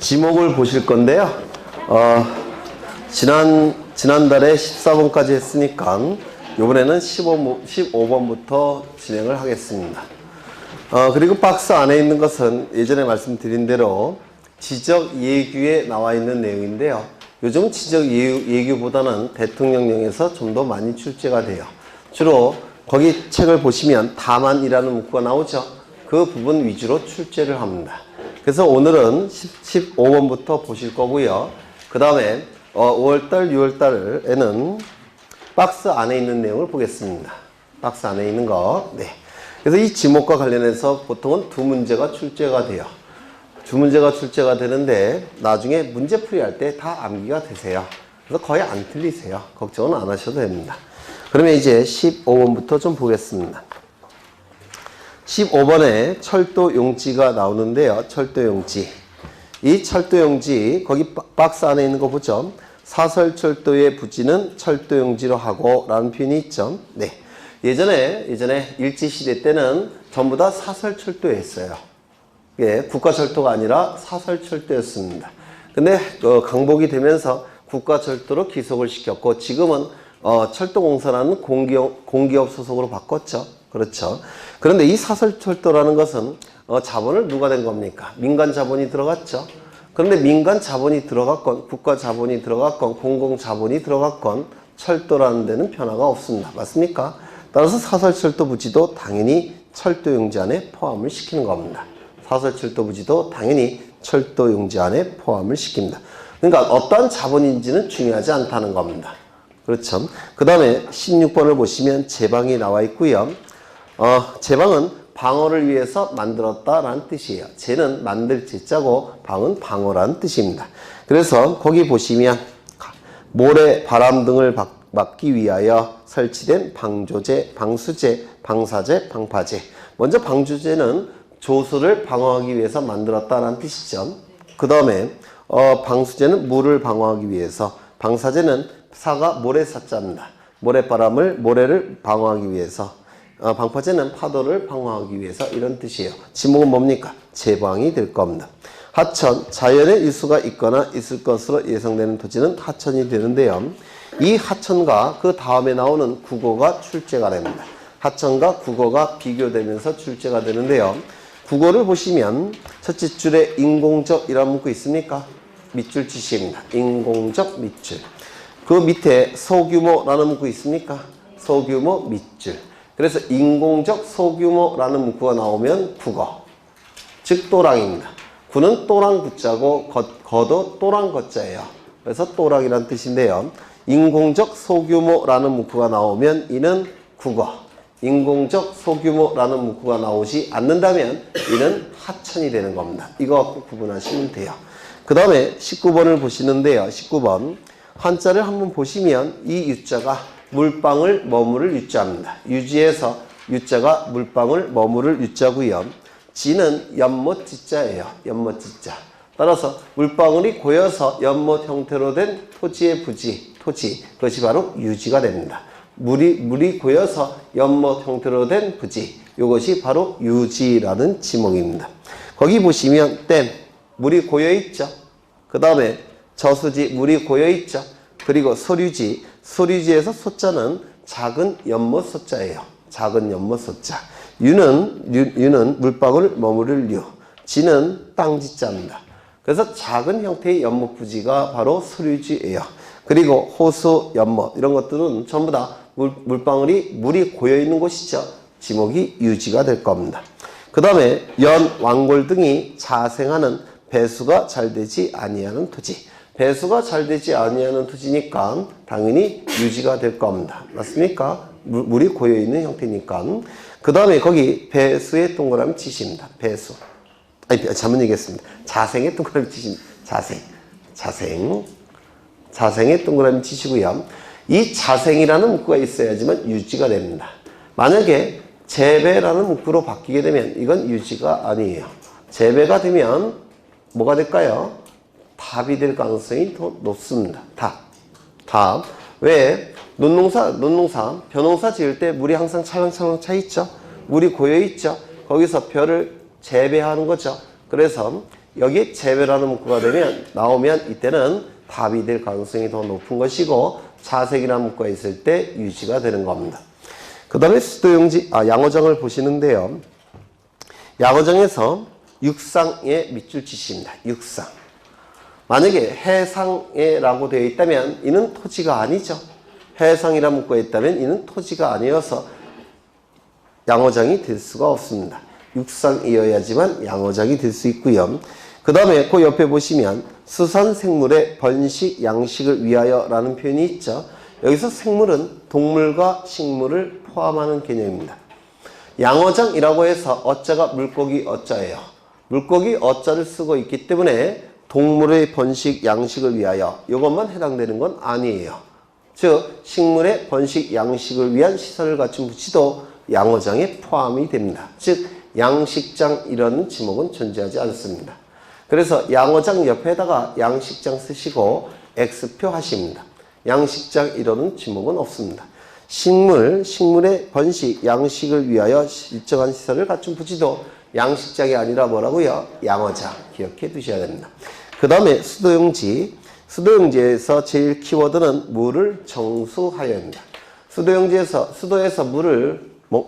지목을 보실 건데요. 지난달에 14번까지 했으니까 이번에는 15번부터 진행을 하겠습니다. 그리고 박스 안에 있는 것은 예전에 말씀드린 대로 지적 예규에 나와 있는 내용인데요. 요즘 지적 예규보다는 대통령령에서 좀 더 많이 출제가 돼요. 주로 거기 책을 보시면 다만이라는 문구가 나오죠. 그 부분 위주로 출제를 합니다. 그래서 오늘은 15번부터 보실 거고요. 그 다음에 5월달, 6월달에는 박스 안에 있는 내용을 보겠습니다. 박스 안에 있는 거. 네. 그래서 이 지목과 관련해서 보통은 두 문제가 출제가 돼요. 두 문제가 출제가 되는데 나중에 문제풀이 할 때 다 암기가 되세요. 그래서 거의 안 틀리세요. 걱정은 안 하셔도 됩니다. 그러면 이제 15번부터 좀 보겠습니다. 15번에 철도용지가 나오는데요. 철도용지. 이 철도용지, 거기 박스 안에 있는 거 보죠? 사설철도의 부지는 철도용지로 하고 라는 표현이 있죠. 네. 예전에 일제시대 때는 전부 다 사설철도였어요. 예, 국가철도가 아니라 사설철도였습니다. 근데 강복이 되면서 국가철도로 기속을 시켰고 지금은 철도공사라는 공기업 소속으로 바꿨죠. 그렇죠. 그런데 이 사설철도라는 것은 자본을 누가 낸 겁니까? 민간 자본이 들어갔죠. 그런데 민간 자본이 들어갔건 국가 자본이 들어갔건 공공 자본이 들어갔건 철도라는 데는 변화가 없습니다. 맞습니까? 따라서 사설철도 부지도 당연히 철도용지 안에 포함을 시키는 겁니다. 사설철도 부지도 당연히 철도용지 안에 포함을 시킵니다. 그러니까 어떠한 자본인지는 중요하지 않다는 겁니다. 그렇죠. 그 다음에 16번을 보시면 제방이 나와 있고요. 제방은 방어를 위해서 만들었다라는 뜻이에요. 제는 만들 제자고 방은 방어라는 뜻입니다. 그래서 거기 보시면 모래, 바람 등을 막기 위하여 설치된 방조제, 방수제, 방사제, 방파제. 먼저 방조제는 조수를 방어하기 위해서 만들었다는 뜻이죠. 그 다음에 방수제는 물을 방어하기 위해서, 방사제는 사가 모래사자입니다. 모래를 방어하기 위해서, 방파제는 파도를 방어하기 위해서 이런 뜻이에요. 지목은 뭡니까? 제방이 될 겁니다. 하천, 자연의 일수가 있거나 있을 것으로 예상되는 토지는 하천이 되는데요. 이 하천과 그 다음에 나오는 국어가 출제가 됩니다. 하천과 국어가 비교되면서 출제가 되는데요. 국어를 보시면 첫째 줄에 인공적이라는 문구 있습니까? 밑줄 치시입니다. 인공적 밑줄. 그 밑에 소규모라는 문구 있습니까? 소규모 밑줄. 그래서 인공적 소규모라는 문구가 나오면 국어. 즉 또랑입니다. 구는 또랑 구자고 거도 또랑 거자예요. 그래서 또랑이라는 뜻인데요. 인공적 소규모라는 문구가 나오면 이는 국어. 인공적 소규모라는 문구가 나오지 않는다면 이는 하천이 되는 겁니다. 이거 갖고 구분하시면 돼요. 그 다음에 19번을 보시는데요. 19번. 한자를 한번 보시면 이 유자가 물방울 머무를 유자입니다. 유지에서 유자가 물방울 머무를 유자고요. 지는 연못 지자예요. 연못 지자. 따라서 물방울이 고여서 연못 형태로 된 토지의 부지, 토지. 그것이 바로 유지가 됩니다. 물이 고여서 연못 형태로 된 부지. 이것이 바로 유지라는 지목입니다. 거기 보시면 댐, 물이 고여있죠. 그 다음에 저수지, 물이 고여있죠. 그리고 소류지, 소류지에서 소자는 작은 연못 소자예요. 작은 연못 소자. 유는 물방울 머무를 유. 지는 땅지자입니다. 그래서 작은 형태의 연못 부지가 바로 소류지예요. 그리고 호수, 연못 이런 것들은 전부 다 물이 고여있는 곳이죠. 지목이 유지가 될 겁니다. 그 다음에 연, 왕골 등이 자생하는 배수가 잘 되지 아니하는 토지. 배수가 잘 되지 아니하는 토지니까 당연히 유지가 될 겁니다. 맞습니까? 물이 고여있는 형태니까. 그 다음에 거기 배수의 동그라미 치십니다. 배수. 잘못 얘기했습니다. 자생의 동그라미 치십니다. 자생의 동그라미 치시고요. 이 자생이라는 문구가 있어야지만 유지가 됩니다. 만약에 재배라는 문구로 바뀌게 되면 이건 유지가 아니에요. 재배가 되면 뭐가 될까요? 답이 될 가능성이 더 높습니다. 답. 왜? 논농사, 벼농사 지을 때 물이 항상 찰랑찰랑 차 있죠? 물이 고여 있죠? 거기서 벼를 재배하는 거죠. 그래서 여기에 제외라는 문구가 나오면 이때는 답이 될 가능성이 더 높은 것이고 자색이라는 문구가 있을 때 유지가 되는 겁니다. 그 다음에 수도용지, 양어장을 보시는데요. 양어장에서 육상의 밑줄 치십니다. 육상. 만약에 해상에라고 되어 있다면 이는 토지가 아니죠. 해상이라는 문구가 있다면 이는 토지가 아니어서 양어장이 될 수가 없습니다. 육상이어야지만 양어장이 될 수 있고요. 그 다음에 그 옆에 보시면 수산생물의 번식, 양식을 위하여 라는 표현이 있죠. 여기서 생물은 동물과 식물을 포함하는 개념입니다. 양어장이라고 해서 어자가 물고기 어자예요. 물고기 어자를 쓰고 있기 때문에 동물의 번식, 양식을 위하여 이것만 해당되는 건 아니에요. 즉 식물의 번식, 양식을 위한 시설을 갖춘 부지도 양어장에 포함이 됩니다. 즉 양식장이라는 지목은 존재하지 않습니다. 그래서 양어장 옆에다가 양식장 쓰시고 X표 하십니다. 양식장이라는 지목은 없습니다. 식물의 번식, 양식을 위하여 일정한 시설을 갖춘 부지도 양식장이 아니라 뭐라고요? 양어장. 기억해 두셔야 됩니다. 그 다음에 수도용지. 수도용지에서 제일 키워드는 물을 정수하여입니다. 수도용지에서, 수도에서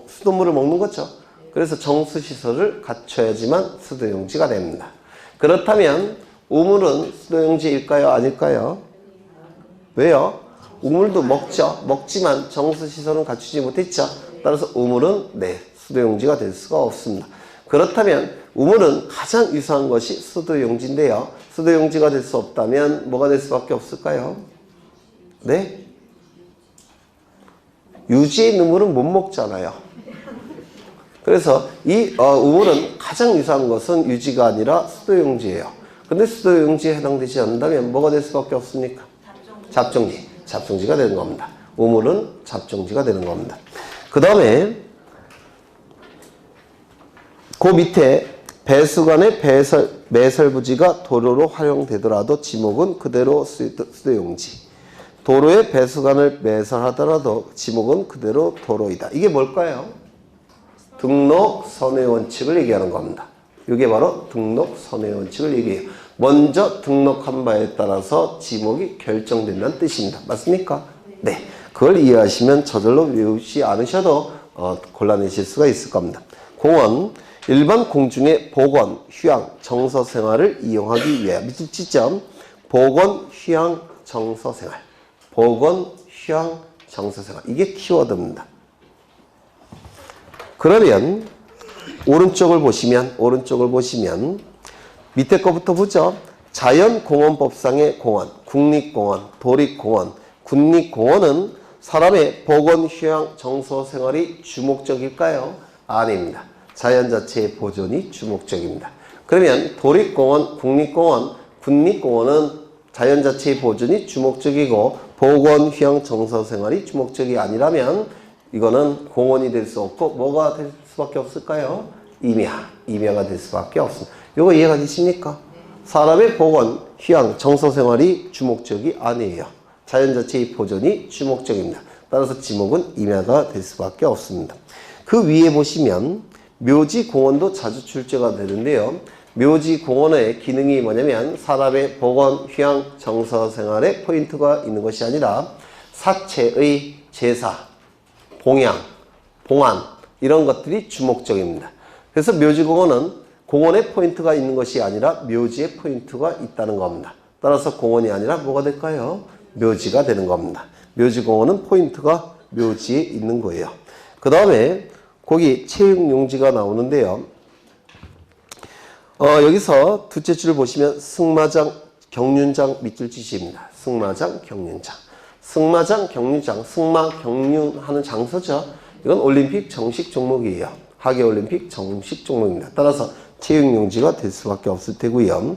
수도물을 먹는 거죠. 그래서 정수시설을 갖춰야지만 수도용지가 됩니다. 그렇다면 우물은 수도용지일까요? 아닐까요? 왜요? 우물도 먹죠. 먹지만 정수시설은 갖추지 못했죠. 따라서 우물은 수도용지가 될 수가 없습니다. 그렇다면 우물은 가장 유사한 것이 수도용지인데요. 수도용지가 될 수 없다면 뭐가 될 수밖에 없을까요? 네? 유지에 있는 물은 못 먹잖아요. 그래서 이 우물은 가장 유사한 것은 유지가 아니라 수도용지예요. 근데 수도용지에 해당되지 않는다면 뭐가 될 수밖에 없습니까? 잡종지. 잡종지가 되는 겁니다. 우물은 잡종지가 되는 겁니다. 그 다음에 그 밑에 배수관의 매설부지가 도로로 활용되더라도 지목은 그대로 수도용지. 도로에 배수관을 매설하더라도 지목은 그대로 도로이다. 이게 뭘까요? 등록 선회 원칙을 얘기하는 겁니다. 이게 바로 등록 선회 원칙을 얘기해요. 먼저 등록한 바에 따라서 지목이 결정된다는 뜻입니다. 맞습니까? 네. 그걸 이해하시면 저절로 외우지 않으셔도 골라내실 수가 있을 겁니다. 공원, 일반 공중의 보건, 휴양, 정서 생활을 이용하기 위해 밑줄 치점, 보건, 휴양, 정서 생활. 보건, 휴양, 정서 생활. 이게 키워드입니다. 그러면 오른쪽을 보시면 밑에 거부터 보죠. 자연공원법상의 공원, 국립공원, 도립공원, 국립공원은 사람의 보건, 휴양, 정서 생활이 주목적일까요? 아닙니다. 자연 자체의 보존이 주목적입니다. 그러면 도립공원, 국립공원, 국립공원은 자연 자체의 보존이 주목적이고 보건, 휴양, 정서 생활이 주목적이 아니라면 이거는 공원이 될 수 없고 뭐가 될 수밖에 없을까요? 임야가 될 수밖에 없습니다. 이거 이해가 되십니까? 사람의 보건, 휴양, 정서 생활이 주목적이 아니에요. 자연 자체의 보존이 주목적입니다. 따라서 지목은 임야가 될 수밖에 없습니다. 그 위에 보시면 묘지공원도 자주 출제가 되는데요. 묘지공원의 기능이 뭐냐면 사람의 보건, 휴양, 정서 생활에 포인트가 있는 것이 아니라 사체의 제사, 봉양, 봉안 이런 것들이 주목적입니다. 그래서 묘지공원은 공원에 포인트가 있는 것이 아니라 묘지에 포인트가 있다는 겁니다. 따라서 공원이 아니라 뭐가 될까요? 묘지가 되는 겁니다. 묘지공원은 포인트가 묘지에 있는 거예요. 그 다음에 거기 체육용지가 나오는데요. 여기서 둘째 줄을 보시면 승마장, 경륜장 밑줄 치십니다. 승마장, 경륜장. 승마장, 경륜장, 승마, 경륜하는 장소죠. 이건 올림픽 정식 종목이에요. 하계올림픽 정식 종목입니다. 따라서 체육용지가 될 수밖에 없을 테고요.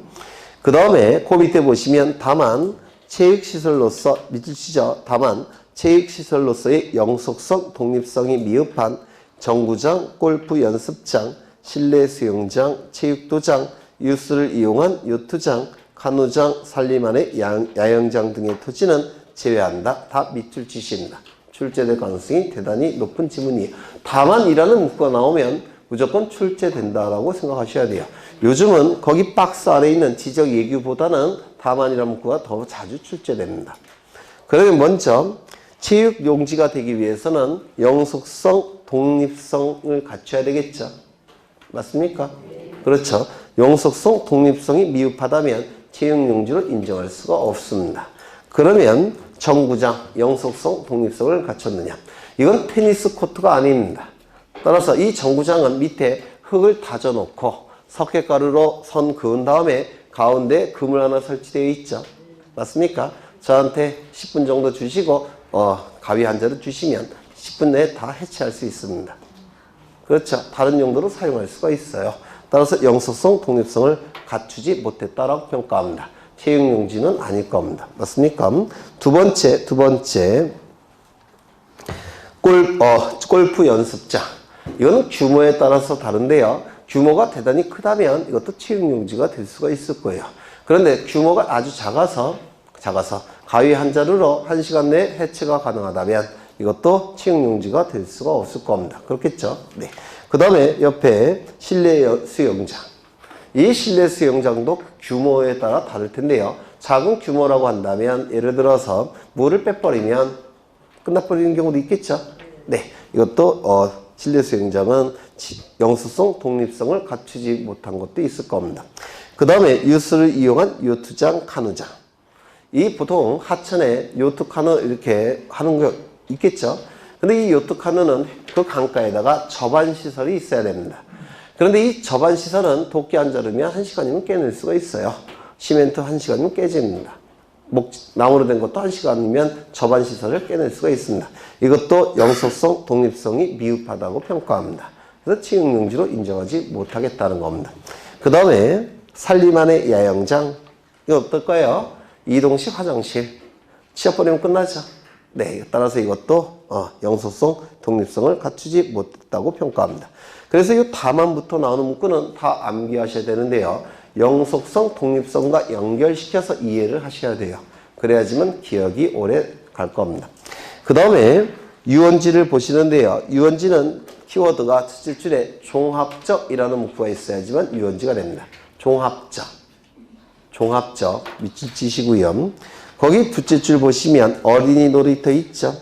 그 다음에 그 밑에 보시면 다만 체육시설로서 밑줄 치죠. 다만 체육시설로서의 영속성, 독립성이 미흡한 정구장, 골프 연습장, 실내 수영장, 체육도장, 유수를 이용한 요트장, 카누장, 산림안의 야영장 등의 토지는 제외한다. 다 밑줄 치십니다. 출제될 가능성이 대단히 높은 지문이에요. 다만이라는 문구가 나오면 무조건 출제된다라고 생각하셔야 돼요. 요즘은 거기 박스 안에 있는 지적 예규보다는 다만이라는 문구가 더 자주 출제됩니다. 그러면 먼저 체육 용지가 되기 위해서는 영속성, 독립성을 갖춰야 되겠죠. 맞습니까? 그렇죠. 영속성, 독립성이 미흡하다면 체육 용지로 인정할 수가 없습니다. 그러면 정구장, 영속성, 독립성을 갖췄느냐? 이건 테니스 코트가 아닙니다. 따라서 이 정구장은 밑에 흙을 다져놓고 석회가루로 선 그은 다음에 가운데 그물 하나 설치되어 있죠. 맞습니까? 저한테 10분 정도 주시고 가위 한 자루 주시면 10분 내에 다 해체할 수 있습니다. 그렇죠. 다른 용도로 사용할 수가 있어요. 따라서 영속성, 독립성을 갖추지 못했다라고 평가합니다. 체육용지는 아닐 겁니다. 맞습니까? 두 번째 골프 연습장. 이거는 규모에 따라서 다른데요. 규모가 대단히 크다면 이것도 체육용지가 될 수가 있을 거예요. 그런데 규모가 아주 작아서 가위 한 자루로 1시간 내에 해체가 가능하다면 이것도 체육용지가 될 수가 없을 겁니다. 그렇겠죠? 네. 그 다음에 옆에 실내 수영장. 이 실내 수영장도 규모에 따라 다를 텐데요. 작은 규모라고 한다면 예를 들어서 물을 빼버리면 끝나버리는 경우도 있겠죠? 네. 이것도 실내 수영장은 영수성, 독립성을 갖추지 못한 것도 있을 겁니다. 그 다음에 유수를 이용한 요트장, 카누장. 이 보통 하천에 요트 카누 이렇게 하는 거 있겠죠? 근데 이 요트 카누는 그 강가에다가 접안 시설이 있어야 됩니다. 그런데 이 접안 시설은 도끼 한 자루면 1시간이면 깨낼 수가 있어요. 시멘트 1시간이면 깨집니다. 나무로 된 것도 1시간이면 접안 시설을 깨낼 수가 있습니다. 이것도 영속성, 독립성이 미흡하다고 평가합니다. 그래서 체육용지로 인정하지 못하겠다는 겁니다. 그 다음에 산림안의 야영장. 이거 어떨까요? 이동식 화장실. 치워버리면 끝나죠. 네, 따라서 이것도 영속성, 독립성을 갖추지 못했다고 평가합니다. 그래서 이 다만부터 나오는 문구는 다 암기하셔야 되는데요. 영속성, 독립성과 연결시켜서 이해를 하셔야 돼요. 그래야지만 기억이 오래 갈 겁니다. 그 다음에 유원지를 보시는데요. 유원지는 키워드가 첫째 줄에 종합적이라는 문구가 있어야지만 유원지가 됩니다. 종합적 밑줄 치시고요. 거기 둘째 줄 보시면 어린이 놀이터 있죠.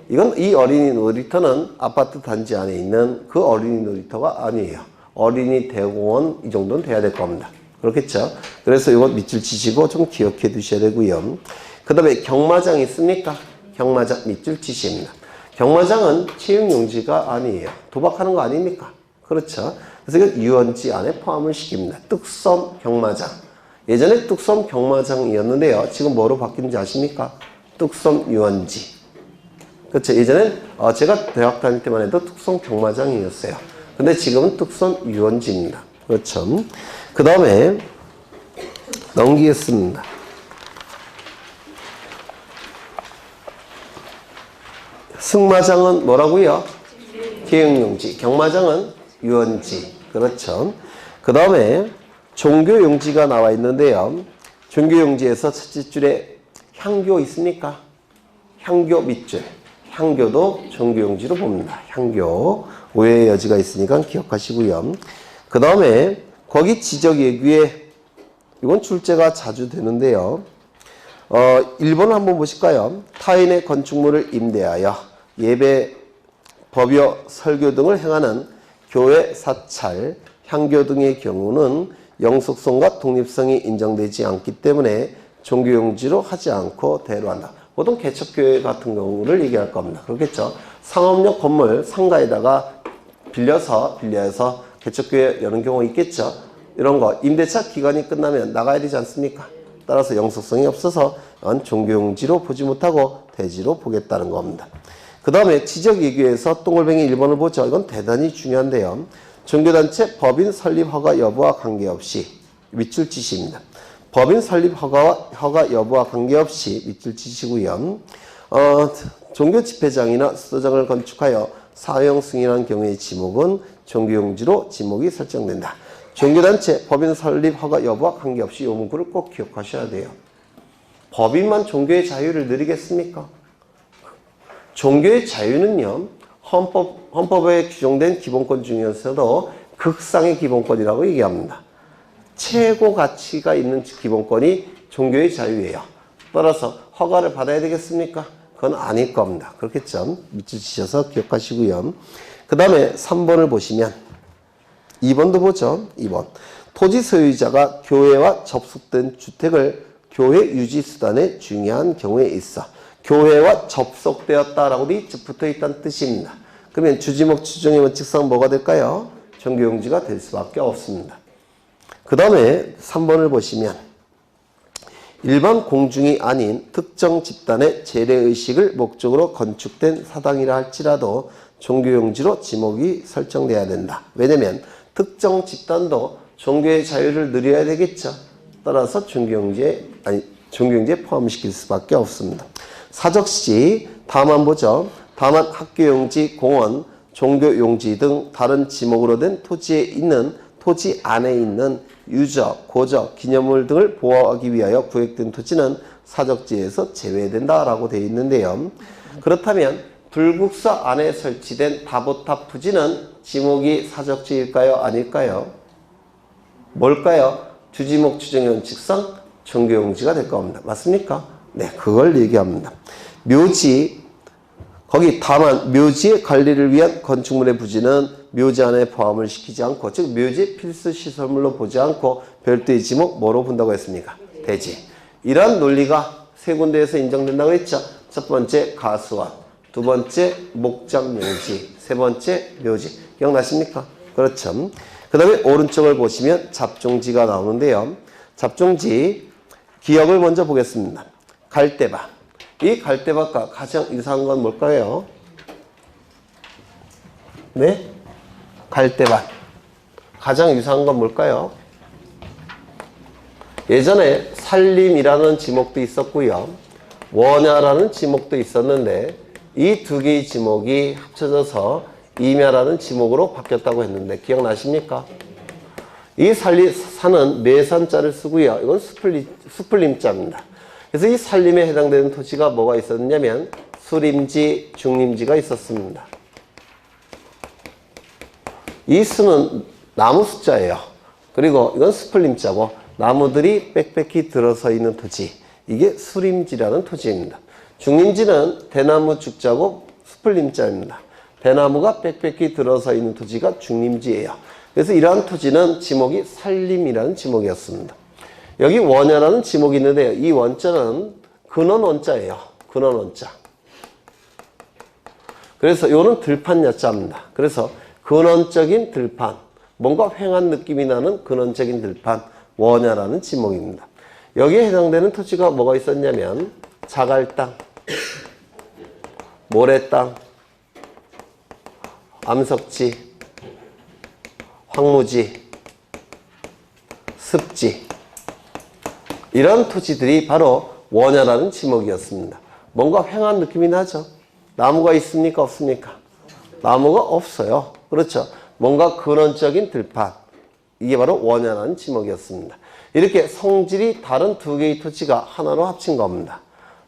이 어린이 놀이터는 아파트 단지 안에 있는 그 어린이 놀이터가 아니에요. 어린이 대공원 이 정도는 돼야 될 겁니다. 그렇겠죠? 그래서 이거 밑줄 치시고 좀 기억해 두셔야 되고요. 그 다음에 경마장 있습니까? 경마장 밑줄 치십니다. 경마장은 체육용지가 아니에요. 도박하는 거 아닙니까? 그렇죠? 그래서 이거 유원지 안에 포함을 시킵니다. 뚝섬 경마장. 예전에 뚝섬 경마장이었는데요. 지금 뭐로 바뀐지 아십니까? 뚝섬 유원지. 그렇죠. 예전엔 제가 대학 다닐 때만 해도 뚝섬 경마장이었어요. 근데 지금은 뚝섬 유원지입니다. 그렇죠. 그 다음에 넘기겠습니다. 승마장은 뭐라고요? 체육용지. 경마장은 유원지. 그렇죠. 그 다음에 종교용지가 나와 있는데요. 종교용지에서 첫째 줄에 향교 있습니까? 향교 밑줄. 향교도 종교용지로 봅니다. 향교. 오해의 여지가 있으니까 기억하시고요. 그 다음에 거기 지적예규에 이건 출제가 자주 되는데요. 1번 한번 보실까요? 타인의 건축물을 임대하여 예배, 법요, 설교 등을 행하는 교회, 사찰, 향교 등의 경우는 영속성과 독립성이 인정되지 않기 때문에 종교용지로 하지 않고 대로한다. 보통 개척교회 같은 경우를 얘기할 겁니다. 그렇겠죠? 상업용 건물 상가에다가 빌려서 개척교회 여는 경우 있겠죠? 이런 거 임대차 기간이 끝나면 나가야 되지 않습니까? 따라서 영속성이 없어서 종교용지로 보지 못하고 대지로 보겠다는 겁니다. 그 다음에 지적예규에서 동글뱅이 1번을 보죠. 이건 대단히 중요한데요. 종교단체 법인 설립 허가 여부와 관계없이 밑줄 치십니다. 법인 설립 허가 여부와 관계없이 밑줄 치시고요. 종교 집회장이나 수도장을 건축하여 사용 승인한 경우의 지목은 종교용지로 지목이 설정된다. 종교단체 법인 설립 허가 여부와 관계없이 이 문구를 꼭 기억하셔야 돼요. 법인만 종교의 자유를 누리겠습니까? 종교의 자유는요, 헌법에 규정된 기본권 중에서도 극상의 기본권이라고 얘기합니다. 최고 가치가 있는 기본권이 종교의 자유예요. 따라서 허가를 받아야 되겠습니까? 그건 아닐 겁니다. 그렇겠죠? 밑줄 치셔서 기억하시고요. 그 다음에 3번을 보시면 2번도 보죠. 2번. 토지 소유자가 교회와 접속된 주택을 교회 유지 수단에 중요한 경우에 있어 교회와 접속되었다라고 붙어 있다는 뜻입니다. 그러면 주지목 추정의 원칙상 뭐가 될까요? 종교용지가 될 수밖에 없습니다. 그 다음에 3번을 보시면 일반 공중이 아닌 특정 집단의 재래의식을 목적으로 건축된 사당이라 할지라도 종교용지로 지목이 설정돼야 된다. 왜냐하면 특정 집단도 종교의 자유를 누려야 되겠죠. 따라서 종교용지에 포함시킬 수밖에 없습니다. 사적시 다만 보죠. 다만 학교용지, 공원, 종교용지 등 다른 지목으로 된 토지 안에 있는 유적, 고적, 기념물 등을 보호하기 위하여 구획된 토지는 사적지에서 제외된다라고 되어 있는데요. 그렇다면 불국사 안에 설치된 다보탑 부지는 지목이 사적지일까요? 아닐까요? 뭘까요? 주지목 추정의 원칙상 종교용지가 될 겁니다. 맞습니까? 네, 그걸 얘기합니다. 묘지, 거기 다만 묘지의 관리를 위한 건축물의 부지는 묘지 안에 포함을 시키지 않고, 즉 묘지 필수 시설물로 보지 않고 별도의 지목 뭐로 본다고 했습니까? 대지. 이러한 논리가 세 군데에서 인정된다고 했죠. 첫 번째 가수원, 두 번째 목장용지, 세 번째 묘지. 기억나십니까? 그렇죠. 그 다음에 오른쪽을 보시면 잡종지가 나오는데요. 잡종지 기억을 먼저 보겠습니다. 갈대밭. 이 갈대밭과 가장 유사한 건 뭘까요? 네? 갈대밭. 가장 유사한 건 뭘까요? 예전에 산림이라는 지목도 있었고요. 원야라는 지목도 있었는데 이 두 개의 지목이 합쳐져서 임야라는 지목으로 바뀌었다고 했는데 기억나십니까? 이 산은 매산자를 쓰고요. 이건 수풀림자입니다. 그래서 이 산림에 해당되는 토지가 뭐가 있었냐면 수림지, 중림지가 있었습니다. 이 수는 나무 숫자예요. 그리고 이건 수풀림자고 나무들이 빽빽히 들어서 있는 토지. 이게 수림지라는 토지입니다. 중림지는 대나무 죽자고 수풀림자입니다. 대나무가 빽빽히 들어서 있는 토지가 중림지예요. 그래서 이러한 토지는 지목이 산림이라는 지목이었습니다. 여기 원야라는 지목이 있는데요. 이 원자는 근원원자예요. 근원원자. 그래서 이거는 들판 야자입니다. 그래서 근원적인 들판, 뭔가 휑한 느낌이 나는 근원적인 들판, 원야라는 지목입니다. 여기에 해당되는 토지가 뭐가 있었냐면 자갈땅, 모래땅, 암석지, 황무지, 습지, 이런 토지들이 바로 원야라는 지목이었습니다. 뭔가 휑한 느낌이 나죠? 나무가 있습니까? 없습니까? 나무가 없어요. 그렇죠? 뭔가 근원적인 들판, 이게 바로 원야라는 지목이었습니다. 이렇게 성질이 다른 두 개의 토지가 하나로 합친 겁니다.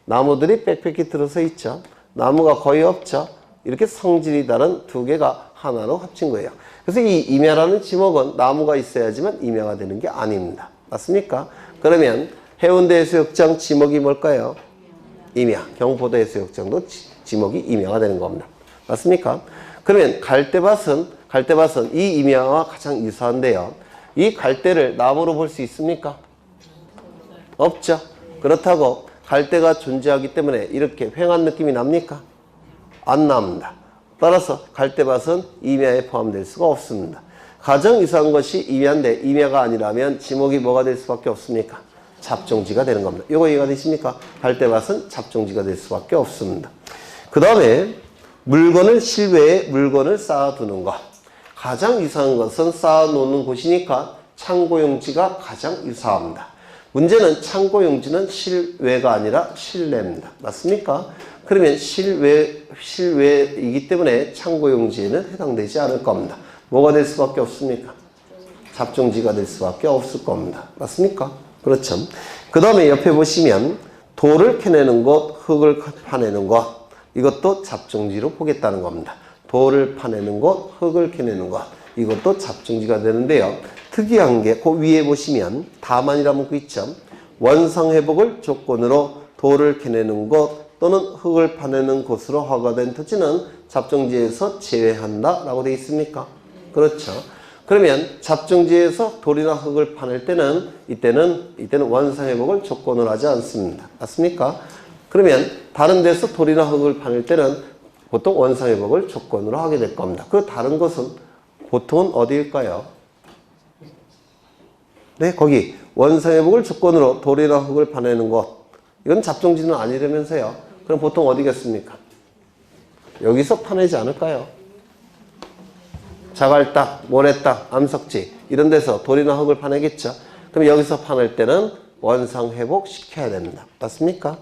나무들이 빽빽히 들어서 있죠? 나무가 거의 없죠? 이렇게 성질이 다른 두 개가 하나로 합친 거예요. 그래서 이 임야라는 지목은 나무가 있어야지만 임야가 되는 게 아닙니다. 맞습니까? 그러면 해운대 해수욕장 지목이 뭘까요? 임야. 경포도 해수욕장도 지목이 임야가 되는 겁니다. 맞습니까? 그러면 갈대밭은 이 임야와 가장 유사한데요. 이 갈대를 나무로 볼 수 있습니까? 없죠. 그렇다고 갈대가 존재하기 때문에 이렇게 휑한 느낌이 납니까? 안 납니다. 따라서 갈대밭은 임야에 포함될 수가 없습니다. 가장 유사한 것이 임야인데 임야가 아니라면 지목이 뭐가 될 수밖에 없습니까? 잡종지가 되는 겁니다. 이거 이해가 되십니까? 갈대밭은 잡종지가 될 수밖에 없습니다. 그 다음에 실외에 물건을 쌓아두는 것. 가장 유사한 것은 쌓아놓는 곳이니까 창고용지가 가장 유사합니다. 문제는 창고용지는 실외가 아니라 실내입니다. 맞습니까? 그러면 실외이기 때문에 창고용지에는 해당되지 않을 겁니다. 뭐가 될 수밖에 없습니까? 잡종지가 될 수밖에 없을 겁니다. 맞습니까? 그렇죠. 그 다음에 옆에 보시면 돌을 캐내는 곳, 흙을 파내는 곳, 이것도 잡종지로 보겠다는 겁니다. 돌을 파내는 곳, 흙을 캐내는 곳. 이것도 잡종지가 되는데요. 특이한 게 그 위에 보시면 다만이라는 문구 있죠. 원상회복을 조건으로 돌을 캐내는 곳 또는 흙을 파내는 곳으로 허가된 토지는 잡종지에서 제외한다 라고 되어 있습니까? 그렇죠. 그러면 잡종지에서 돌이나 흙을 파낼 때는 이때는 원상회복을 조건으로 하지 않습니다. 맞습니까? 그러면 다른 데서 돌이나 흙을 파낼 때는 보통 원상회복을 조건으로 하게 될 겁니다. 그 다른 것은 보통은 어디일까요? 네, 거기 원상회복을 조건으로 돌이나 흙을 파내는 곳. 이건 잡종지는 아니라면서요. 그럼 보통 어디겠습니까? 여기서 파내지 않을까요? 자갈땅, 모래땅, 암석지 이런 데서 돌이나 흙을 파내겠죠. 그럼 여기서 파낼 때는 원상회복 시켜야 됩니다. 맞습니까?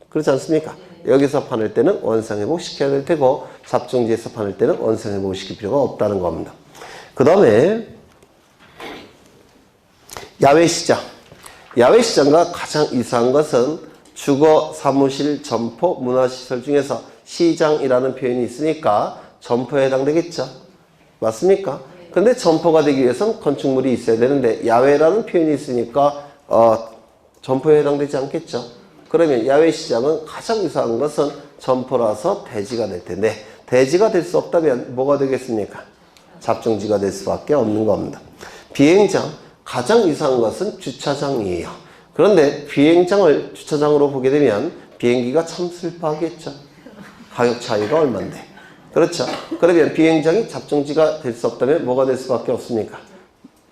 그렇지 않습니까? 여기서 파낼 때는 원상회복 시켜야 될 테고 잡종지에서 파낼 때는 원상회복 시킬 필요가 없다는 겁니다. 그 다음에 야외시장. 야외시장과 가장 이상한 것은 주거, 사무실, 점포, 문화시설 중에서 시장이라는 표현이 있으니까 점포에 해당되겠죠. 맞습니까? 그런데 점포가 되기 위해서는 건축물이 있어야 되는데 야외라는 표현이 있으니까 점포에 해당되지 않겠죠. 그러면 야외시장은 가장 이상한 것은 점포라서 대지가 될 텐데 대지가 될 수 없다면 뭐가 되겠습니까? 잡종지가 될 수밖에 없는 겁니다. 비행장, 가장 이상한 것은 주차장이에요. 그런데 비행장을 주차장으로 보게 되면 비행기가 참 슬퍼하겠죠. 가격 차이가 얼만데. 그렇죠. 그러면 비행장이 잡종지가 될 수 없다면 뭐가 될 수밖에 없습니까?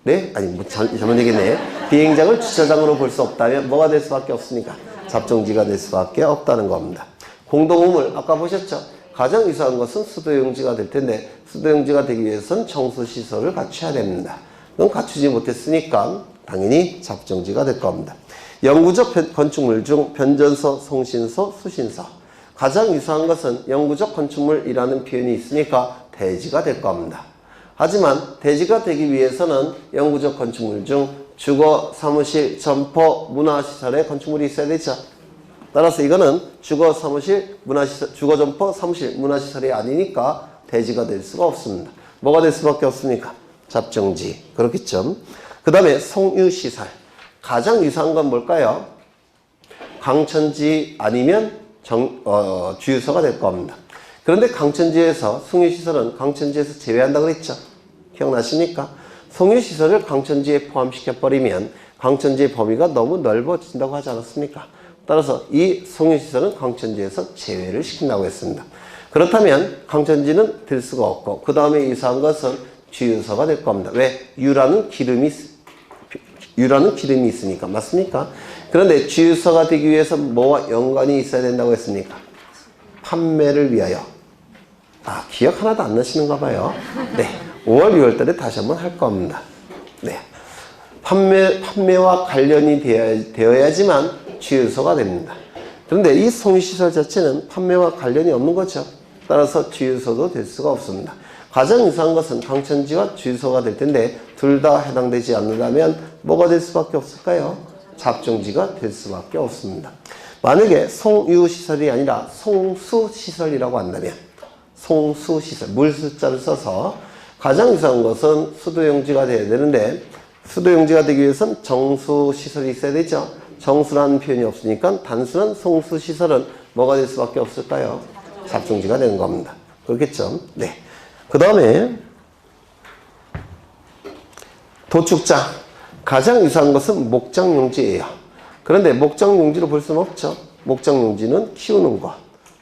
네? 아니, 잘못 얘기했네요. 비행장을 주차장으로 볼 수 없다면 뭐가 될 수밖에 없습니까? 잡종지가 될 수밖에 없다는 겁니다. 공동우물, 아까 보셨죠? 가장 이상한 것은 수도용지가 될 텐데 수도용지가 되기 위해서는 청소시설을 갖춰야 됩니다. 그건 갖추지 못했으니까 당연히 잡종지가 될 겁니다. 영구적 건축물 중 변전소, 송신소, 수신소. 가장 이상한 것은 영구적 건축물이라는 표현이 있으니까 대지가 될 겁니다. 하지만 대지가 되기 위해서는 영구적 건축물 중 주거, 사무실, 점포, 문화시설의 건축물이 있어야 되죠. 따라서 이거는 주거, 사무실, 문화시설, 주거, 점포, 사무실, 문화시설이 아니니까 대지가 될 수가 없습니다. 뭐가 될 수밖에 없습니까? 잡종지. 그렇겠죠. 그 다음에 송유시설. 가장 이상한 건 뭘까요? 강천지 아니면 주유소가 될 겁니다. 그런데 강천지에서 송유시설은 강천지에서 제외한다고 그랬죠. 기억나십니까? 송유시설을 강천지에 포함시켜버리면 강천지의 범위가 너무 넓어진다고 하지 않았습니까? 따라서 이 송유시설은 강천지에서 제외를 시킨다고 했습니다. 그렇다면 강천지는 될 수가 없고 그 다음에 이상한 것은 주유소가 될 겁니다. 왜? 유라는 기름이 있으니까. 맞습니까? 그런데 주유소가 되기 위해서 뭐와 연관이 있어야 된다고 했습니까? 판매를 위하여. 기억 하나도 안 나시는가 봐요. 네. 5월, 6월 달에 다시 한번 할 겁니다. 네. 판매와 관련이 되어야지만 주유소가 됩니다. 그런데 이 송유시설 자체는 판매와 관련이 없는 거죠. 따라서 주유소도 될 수가 없습니다. 가장 이상한 것은 강천지와 주유소가 될 텐데 둘 다 해당되지 않는다면 뭐가 될 수밖에 없을까요? 잡종지가 될 수밖에 없습니다. 만약에 송유시설이 아니라 송수시설이라고 한다면 송수시설, 물수자를 써서 가장 이상한 것은 수도용지가 되어야 되는데 수도용지가 되기 위해서는 정수시설이 있어야 되죠. 정수라는 표현이 없으니까 단순한 송수시설은 뭐가 될 수밖에 없을까요? 잡종지가 되는 겁니다. 그렇겠죠? 네. 그 다음에 도축장. 가장 이상한 것은 목장용지예요. 그런데 목장용지로 볼 수는 없죠. 목장용지는 키우는 것,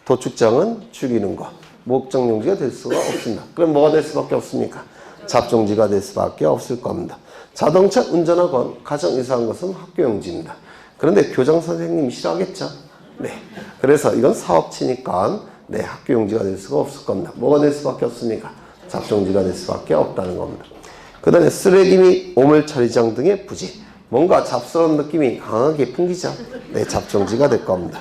도축장은 죽이는 것. 목장용지가 될 수가 없습니다. 그럼 뭐가 될 수밖에 없습니까? 잡종지가 될 수밖에 없을 겁니다. 자동차 운전학원 가장 이상한 것은 학교용지입니다. 그런데 교장 선생님이 싫어하겠죠. 네. 그래서 이건 사업체니까 네, 학교용지가 될 수가 없을 겁니다. 뭐가 될 수밖에 없습니까? 잡종지가 될 수밖에 없다는 겁니다. 그 다음에 쓰레기 및 오물 처리장 등의 부지. 뭔가 잡스러운 느낌이 강하게 풍기죠. 네, 잡종지가 될 겁니다.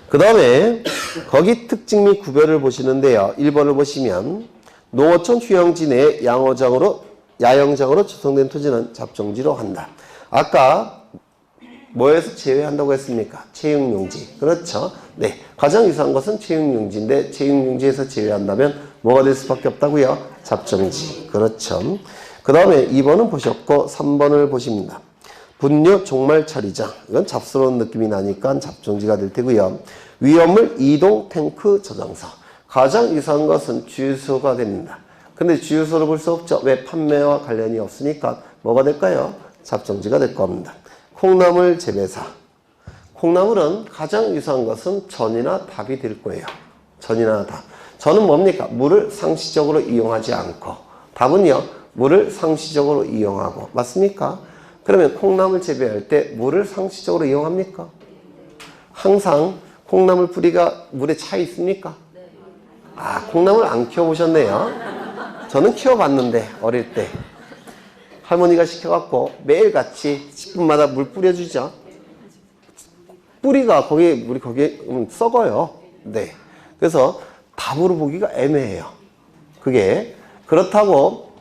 그 다음에 거기 특징 및 구별을 보시는데요. 1번을 보시면 농어촌 휴양지 내 야영장으로 조성된 토지는 잡종지로 한다. 아까 뭐에서 제외한다고 했습니까? 체육용지. 그렇죠. 네. 가장 유사한 것은 체육용지인데 체육용지에서 제외한다면 뭐가 될 수밖에 없다고요? 잡정지. 그렇죠. 그 다음에 2번은 보셨고 3번을 보십니다. 분류 종말 처리장. 이건 잡스러운 느낌이 나니까 잡정지가 될 테고요. 위험물 이동 탱크 저장소. 가장 유사한 것은 주유소가 됩니다. 근데 주유소를 볼 수 없죠. 왜? 판매와 관련이 없으니까 뭐가 될까요? 잡정지가 될 겁니다. 콩나물 재배사. 콩나물은 가장 유사한 것은 전이나 답이 될 거예요. 전이나 답. 전은 뭡니까? 물을 상시적으로 이용하지 않고, 답은요, 물을 상시적으로 이용하고. 맞습니까? 그러면 콩나물 재배할 때 물을 상시적으로 이용합니까? 항상 콩나물 뿌리가 물에 차 있습니까? 아, 콩나물 안 키워보셨네요. 저는 키워봤는데, 어릴 때. 할머니가 시켜갖고 매일같이 10분마다 물 뿌려주죠. 뿌리가 물이 거기에 썩어요. 네. 그래서 답으로 보기가 애매해요. 그게. 그렇다고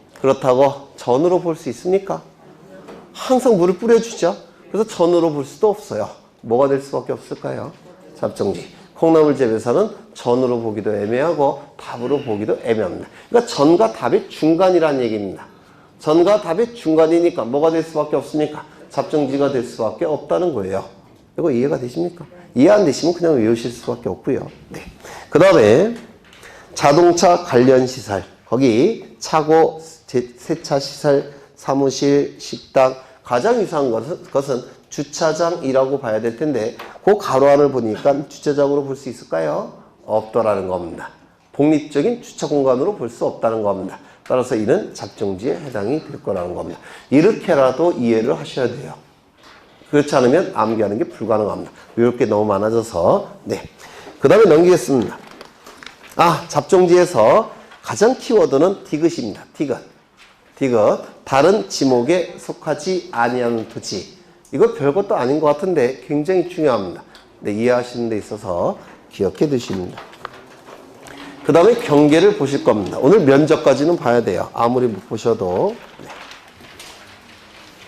전으로 볼 수 있습니까? 항상 물을 뿌려주죠. 그래서 전으로 볼 수도 없어요. 뭐가 될 수밖에 없을까요? 잡정지. 콩나물 재배사는 전으로 보기도 애매하고 답으로 보기도 애매합니다. 그러니까 전과 답의 중간이라는 얘기입니다. 전과 답의 중간이니까 뭐가 될 수밖에 없습니까? 잡정지가 될 수밖에 없다는 거예요. 이거 이해가 되십니까? 이해 안 되시면 그냥 외우실 수밖에 없고요. 네. 그 다음에 자동차 관련 시설. 거기 차고, 세차 시설, 사무실, 식당. 가장 유사한 것은 주차장이라고 봐야 될 텐데 그 가로 안을 보니까 주차장으로 볼 수 있을까요? 없더라는 겁니다. 독립적인 주차 공간으로 볼 수 없다는 겁니다. 따라서 이는 잡정지에 해당이 될 거라는 겁니다. 이렇게라도 이해를 하셔야 돼요. 그렇지 않으면 암기하는 게 불가능합니다. 이렇게 너무 많아져서. 네. 그 다음에 넘기겠습니다. 잡정지에서 가장 키워드는 디귿입니다. 디귿. 다른 지목에 속하지 아니하는 토지. 이거 별것도 아닌 것 같은데 굉장히 중요합니다. 네, 이해하시는 데 있어서 기억해 두십니다. 그 다음에 경계를 보실 겁니다. 오늘 면적까지는 봐야 돼요. 아무리 못 보셔도. 네.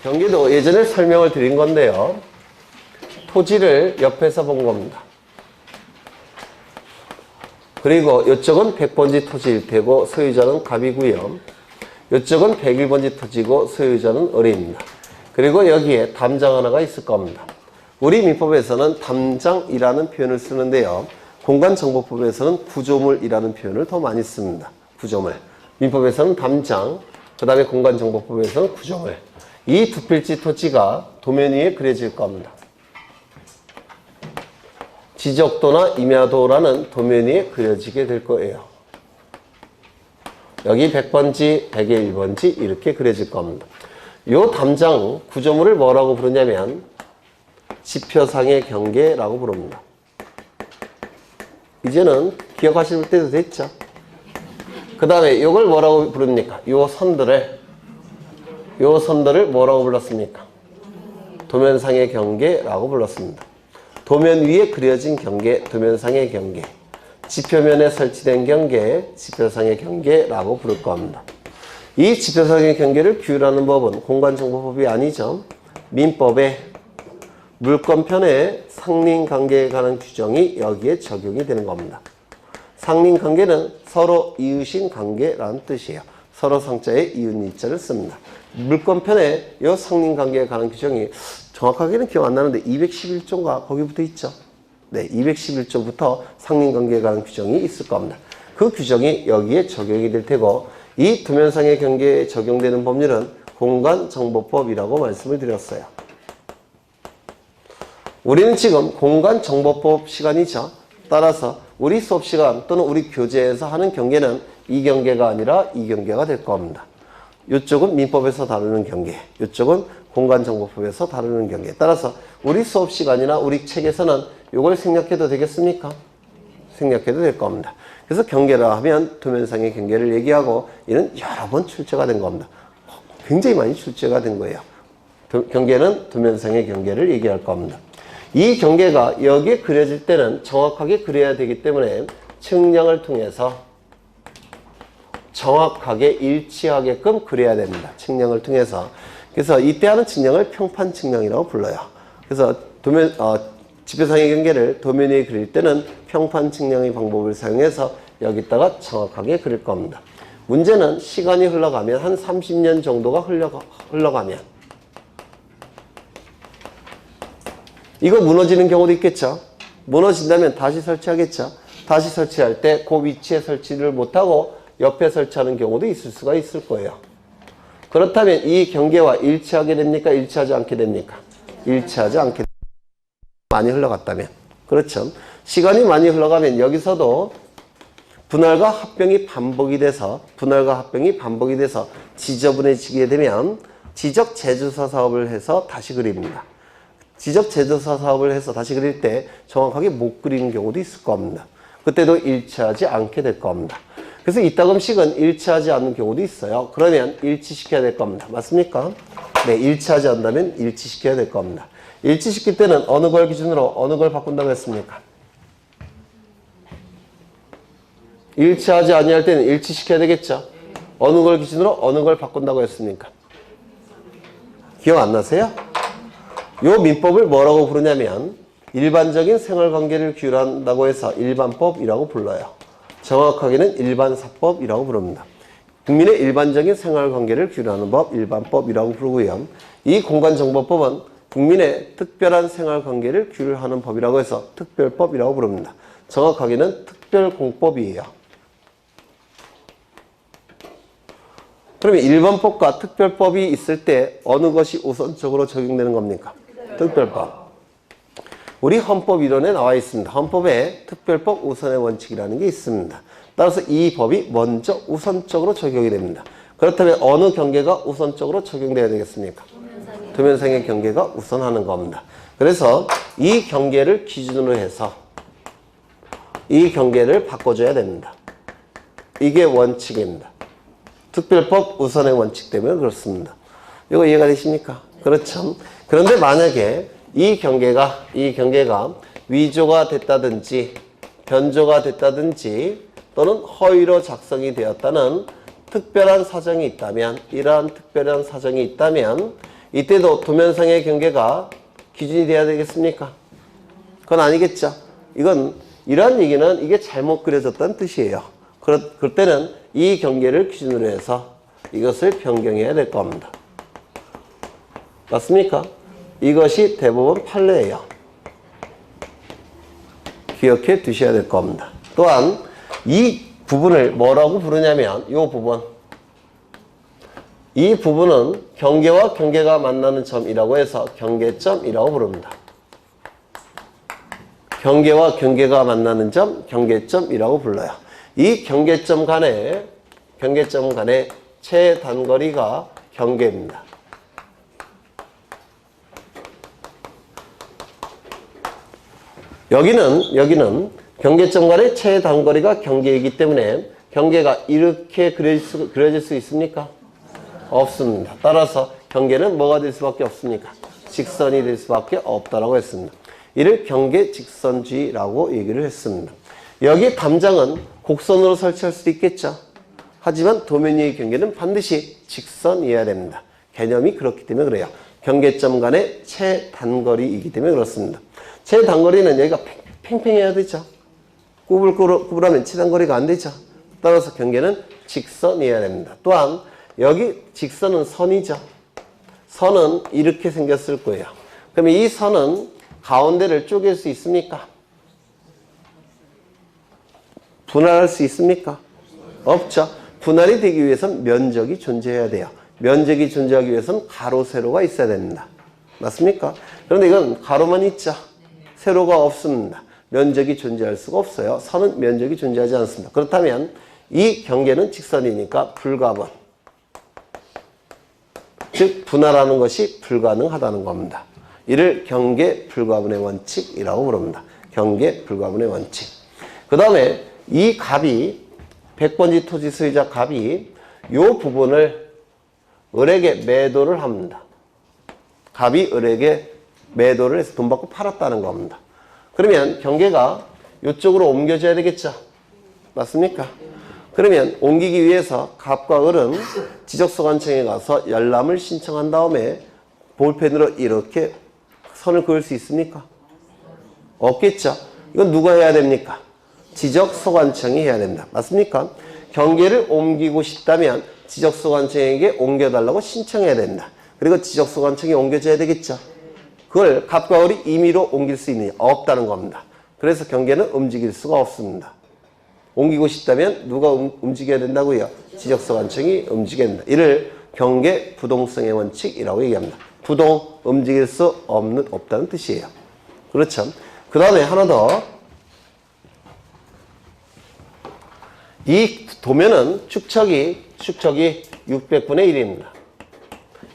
경계도 예전에 설명을 드린 건데요. 토지를 옆에서 본 겁니다. 그리고 이쪽은 100번지 토지일 테고 소유자는 갑이고요. 이쪽은 101번지 토지고 소유자는 을입니다. 그리고 여기에 담장 하나가 있을 겁니다. 우리 민법에서는 담장이라는 표현을 쓰는데요. 공간정보법에서는 구조물이라는 표현을 더 많이 씁니다. 구조물. 민법에서는 담장, 그 다음에 공간정보법에서는 구조물. 이 두 필지 토지가 도면 위에 그려질 겁니다. 지적도나 임야도라는 도면 위에 그려지게 될 거예요. 여기 100번지, 100의 1번지 이렇게 그려질 겁니다. 이 담장 구조물을 뭐라고 부르냐면 지표상의 경계라고 부릅니다. 이제는 기억하실 때도 됐죠. 그 다음에 이걸 뭐라고 부릅니까? 요 선들을 뭐라고 불렀습니까? 도면상의 경계라고 불렀습니다. 도면 위에 그려진 경계, 도면상의 경계. 지표면에 설치된 경계, 지표상의 경계라고 부를 겁니다. 이 지표상의 경계를 규율하는 법은 공간정보법이 아니죠. 민법의 물권편의 상린관계에 관한 규정이 여기에 적용이 되는 겁니다. 상린관계는 서로 이웃인 관계라는 뜻이에요. 서로 상자에 이웃이자를 씁니다. 물권편에 이 상린관계에 관한 규정이 정확하게는 기억 안 나는데 211조인가 거기 붙어 있죠. 네, 211조부터 상린관계에 관한 규정이 있을 겁니다. 그 규정이 여기에 적용이 될 테고 이 도면상의 경계에 적용되는 법률은 공간정보법이라고 말씀을 드렸어요. 우리는 지금 공간정보법 시간이죠. 따라서 우리 수업시간 또는 우리 교재에서 하는 경계는 이 경계가 아니라 이 경계가 될 겁니다. 이쪽은 민법에서 다루는 경계, 이쪽은 공간정보법에서 다루는 경계. 따라서 우리 수업시간이나 우리 책에서는 이걸 생략해도 되겠습니까? 생략해도 될 겁니다. 그래서 경계라 하면 도면상의 경계를 얘기하고 이는 여러 번 출제가 된 겁니다. 굉장히 많이 출제가 된 거예요. 경계는 도면상의 경계를 얘기할 겁니다. 이 경계가 여기에 그려질 때는 정확하게 그려야 되기 때문에 측량을 통해서 정확하게 일치하게끔 그려야 됩니다. 측량을 통해서. 그래서 이때 하는 측량을 평판 측량이라고 불러요. 그래서 지표상의 경계를 도면 위에 그릴 때는 평판 측량의 방법을 사용해서 여기다가 정확하게 그릴 겁니다. 문제는 시간이 흘러가면 한 30년 정도가 흘러가면 이거 무너지는 경우도 있겠죠. 무너진다면 다시 설치하겠죠. 다시 설치할 때 그 위치에 설치를 못하고 옆에 설치하는 경우도 있을 거예요. 그렇다면 이 경계와 일치하게 됩니까? 일치하지 않게 됩니까? 일치하지 않게 됩니다. 많이 흘러갔다면. 그렇죠. 시간이 많이 흘러가면 여기서도 분할과 합병이 반복이 돼서 지저분해지게 되면 지적 제조사 사업을 해서 다시 그립니다. 지적 제조사 사업을 해서 다시 그릴 때 정확하게 못 그리는 경우도 있을 겁니다. 그때도 일치하지 않게 될 겁니다. 그래서 이따금씩은 일치하지 않는 경우도 있어요. 그러면 일치시켜야 될 겁니다. 맞습니까? 네, 일치하지 않는다면 일치시켜야 될 겁니다. 일치시킬 때는 어느 걸 기준으로 어느 걸 바꾼다고 했습니까? 일치하지 아니할 때는 일치시켜야 되겠죠. 어느 걸 기준으로 어느 걸 바꾼다고 했습니까? 기억 안 나세요? 요 민법을 뭐라고 부르냐면 일반적인 생활관계를 규율한다고 해서 일반법이라고 불러요. 정확하게는 일반사법이라고 부릅니다. 국민의 일반적인 생활관계를 규율하는 법, 일반법이라고 부르고요. 이 공간정보법은 국민의 특별한 생활관계를 규율하는 법이라고 해서 특별법이라고 부릅니다. 정확하게는 특별공법이에요. 그러면 일반법과 특별법이 있을 때 어느 것이 우선적으로 적용되는 겁니까? 특별법. 우리 헌법 이론에 나와 있습니다. 헌법에 특별법 우선의 원칙이라는 게 있습니다. 따라서 이 법이 먼저 우선적으로 적용이 됩니다. 그렇다면 어느 경계가 우선적으로 적용돼야 되겠습니까? 도면상의 경계가 우선하는 겁니다. 그래서 이 경계를 기준으로 해서 이 경계를 바꿔줘야 됩니다. 이게 원칙입니다. 특별법 우선의 원칙 때문에 그렇습니다. 이거 이해가 되십니까? 그렇죠. 그런데 만약에 이 경계가 위조가 됐다든지 변조가 됐다든지 또는 허위로 작성이 되었다는 특별한 사정이 있다면, 이러한 특별한 사정이 있다면 이때도 도면상의 경계가 기준이 돼야 되겠습니까? 그건 아니겠죠. 이러한 얘기는 이게 잘못 그려졌다는 뜻이에요. 그럴 때는 이 경계를 기준으로 해서 이것을 변경해야 될 겁니다. 맞습니까? 이것이 대법원 판례예요. 기억해 두셔야 될 겁니다. 또한 이 부분을 뭐라고 부르냐면 이 부분은 경계와 경계가 만나는 점이라고 해서 경계점이라고 부릅니다. 경계와 경계가 만나는 점, 경계점이라고 불러요. 이 경계점 간의 최단거리가 경계입니다. 여기는 경계점 간의 최단거리가 경계이기 때문에 경계가 이렇게 그려질 수 있습니까? 없습니다. 따라서 경계는 뭐가 될 수밖에 없습니까? 직선이 될 수밖에 없다라고 했습니다. 이를 경계직선주의라고 얘기를 했습니다. 여기 담장은 곡선으로 설치할 수도 있겠죠. 하지만 도면 위의 경계는 반드시 직선이어야 됩니다. 개념이 그렇기 때문에 그래요. 경계점 간의 최단거리이기 때문에 그렇습니다. 최단거리는 여기가 팽팽해야 되죠. 구불하면 최단거리가 안 되죠. 따라서 경계는 직선이어야 됩니다. 또한 여기 직선은 선이죠. 선은 이렇게 생겼을 거예요. 그러면 이 선은 가운데를 쪼갤 수 있습니까? 분할할 수 있습니까? 없죠. 분할이 되기 위해서는 면적이 존재해야 돼요. 면적이 존재하기 위해서는 가로, 세로가 있어야 됩니다. 맞습니까? 그런데 이건 가로만 있죠. 세로가 없습니다. 면적이 존재할 수가 없어요. 선은 면적이 존재하지 않습니다. 그렇다면 이 경계는 직선이니까 불가분. 즉 분할하는 것이 불가능하다는 겁니다. 이를 경계 불가분의 원칙이라고 부릅니다. 경계 불가분의 원칙. 그 다음에 이 갑이 100번지 토지 소유자 갑이 이 부분을 을에게 매도를 합니다. 갑이 을에게 매도를 해서 돈 받고 팔았다는 겁니다. 그러면 경계가 이쪽으로 옮겨져야 되겠죠. 맞습니까? 그러면 옮기기 위해서 갑과 을은 지적소관청에 가서 열람을 신청한 다음에 볼펜으로 이렇게 선을 그을 수 있습니까? 없겠죠. 이건 누가 해야 됩니까? 지적소관청이 해야 됩니다. 맞습니까? 경계를 옮기고 싶다면 지적소관청에게 옮겨달라고 신청해야 된다. 그리고 지적소관청이 옮겨줘야 되겠죠. 그걸 갑과 을이 임의로 옮길 수 있느냐? 없다는 겁니다. 그래서 경계는 움직일 수가 없습니다. 옮기고 싶다면 누가 움직여야 된다고요? 지적소관청이 움직여야 된다. 이를 경계 부동성의 원칙이라고 얘기합니다. 부동, 움직일 수 없다는 뜻이에요. 그렇죠? 그 다음에 하나 더. 이 도면은 축척이 600분의 1입니다.